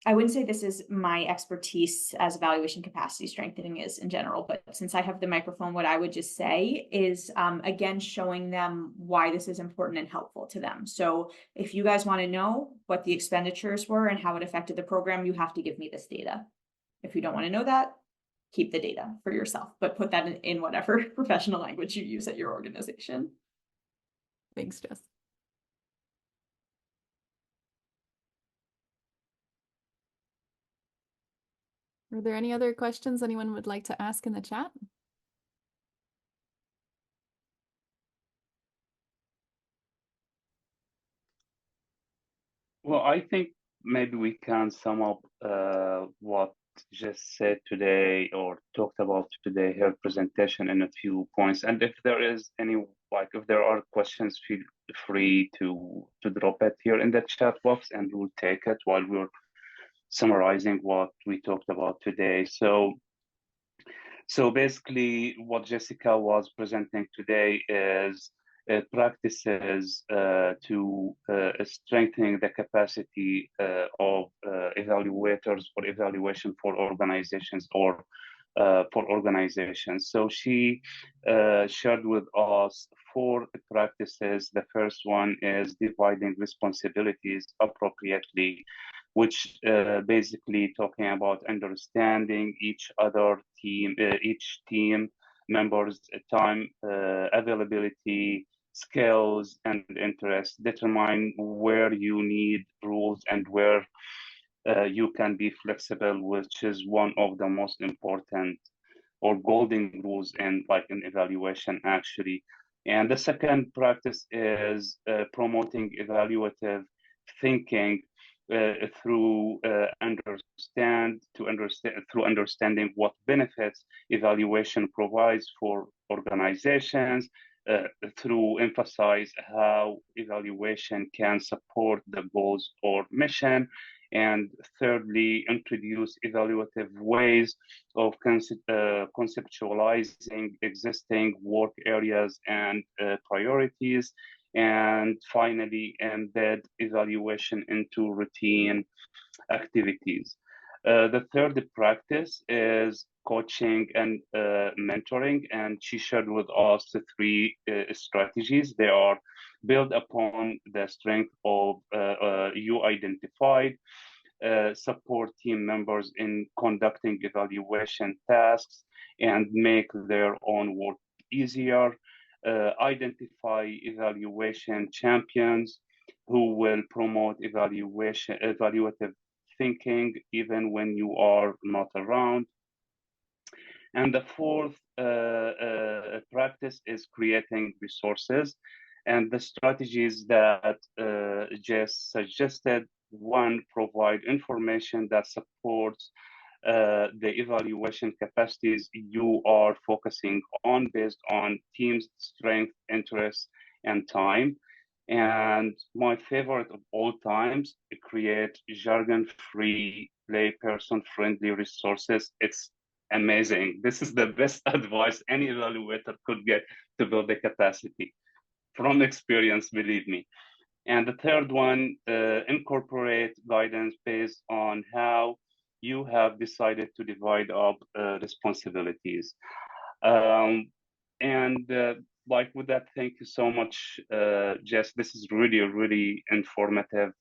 I wouldn't say this is my expertise as evaluation capacity strengthening is in general, but since I have the microphone, what I would just say is, again, showing them why this is important and helpful to them. So if you guys want to know what the expenditures were and how it affected the program, you have to give me this data. If you don't want to know that, keep the data for yourself, but put that in whatever professional language you use at your organization. Thanks, Jess. Are there any other questions anyone would like to ask in the chat? Well, I think maybe we can sum up what Jess said today or talked about today, her presentation in a few points. And if there is any, if there are questions, feel free to drop it here in the chat box and we'll take it while we're summarizing what we talked about today. So basically what Jessica was presenting today is practices to strengthening the capacity of evaluators for evaluation for organizations or for organizations. So she shared with us 4 practices. The first one is dividing responsibilities appropriately, which basically talking about understanding each team members' time, availability, skills, and interests. Determine where you need rules and where you can be flexible, which is one of the most important or golden rules in evaluation actually. And the second practice is promoting evaluative thinking through understanding what benefits evaluation provides for organizations, through emphasize how evaluation can support the goals or mission, and thirdly, introduce evaluative ways of conceptualizing existing work areas and priorities, and finally, embed evaluation into routine activities. The third practice is coaching and mentoring, and she shared with us the three strategies. They are built upon the strength of you identified, support team members in conducting evaluation tasks and make their own work easier, identify evaluation champions who will promote evaluative thinking even when you are not around. And the fourth practice is creating resources. And the strategies that Jess suggested: one, provide information that supports the evaluation capacities you are focusing on based on team's strength, interests, and time. And my favorite of all times, create jargon-free, layperson-friendly resources. It's amazing. This is the best advice any evaluator could get to build the capacity. From experience, believe me. And the third one, incorporate guidance based on how you have decided to divide up responsibilities. Like with that, thank you so much, Jess. This is really, really informative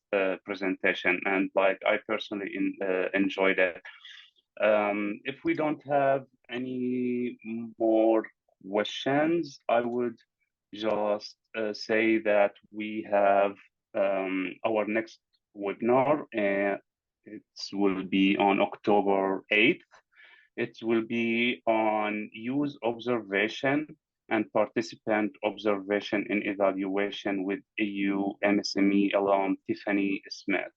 presentation, and like I personally enjoyed it. If we don't have any more questions, I would just say that we have our next webinar, and it will be on October 8th. It will be on use observation and participant observation in evaluation with EU MSME alum Tiffany Smith.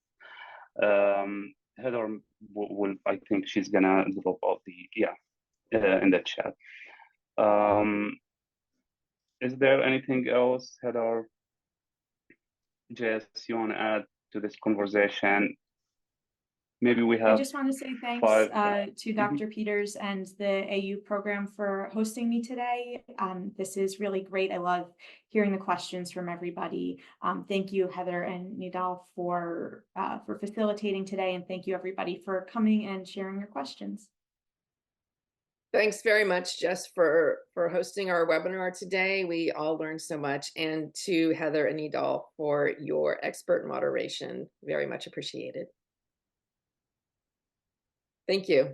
Heather will, I think she's gonna drop out in the chat. Is there anything else, Heather, Jess, you want to add to this conversation? Maybe we have. I just want to say thanks to Dr. Peters and the AU program for hosting me today. This is really great. I love hearing the questions from everybody. Thank you, Heather and Nidal, for facilitating today, and thank you everybody for coming and sharing your questions. Thanks very much, Jess, for hosting our webinar today. We all learned so much, and to Heather and Nidal for your expert moderation. Very much appreciated. Thank you.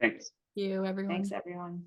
Thanks. Thank you, everyone. Thanks, everyone.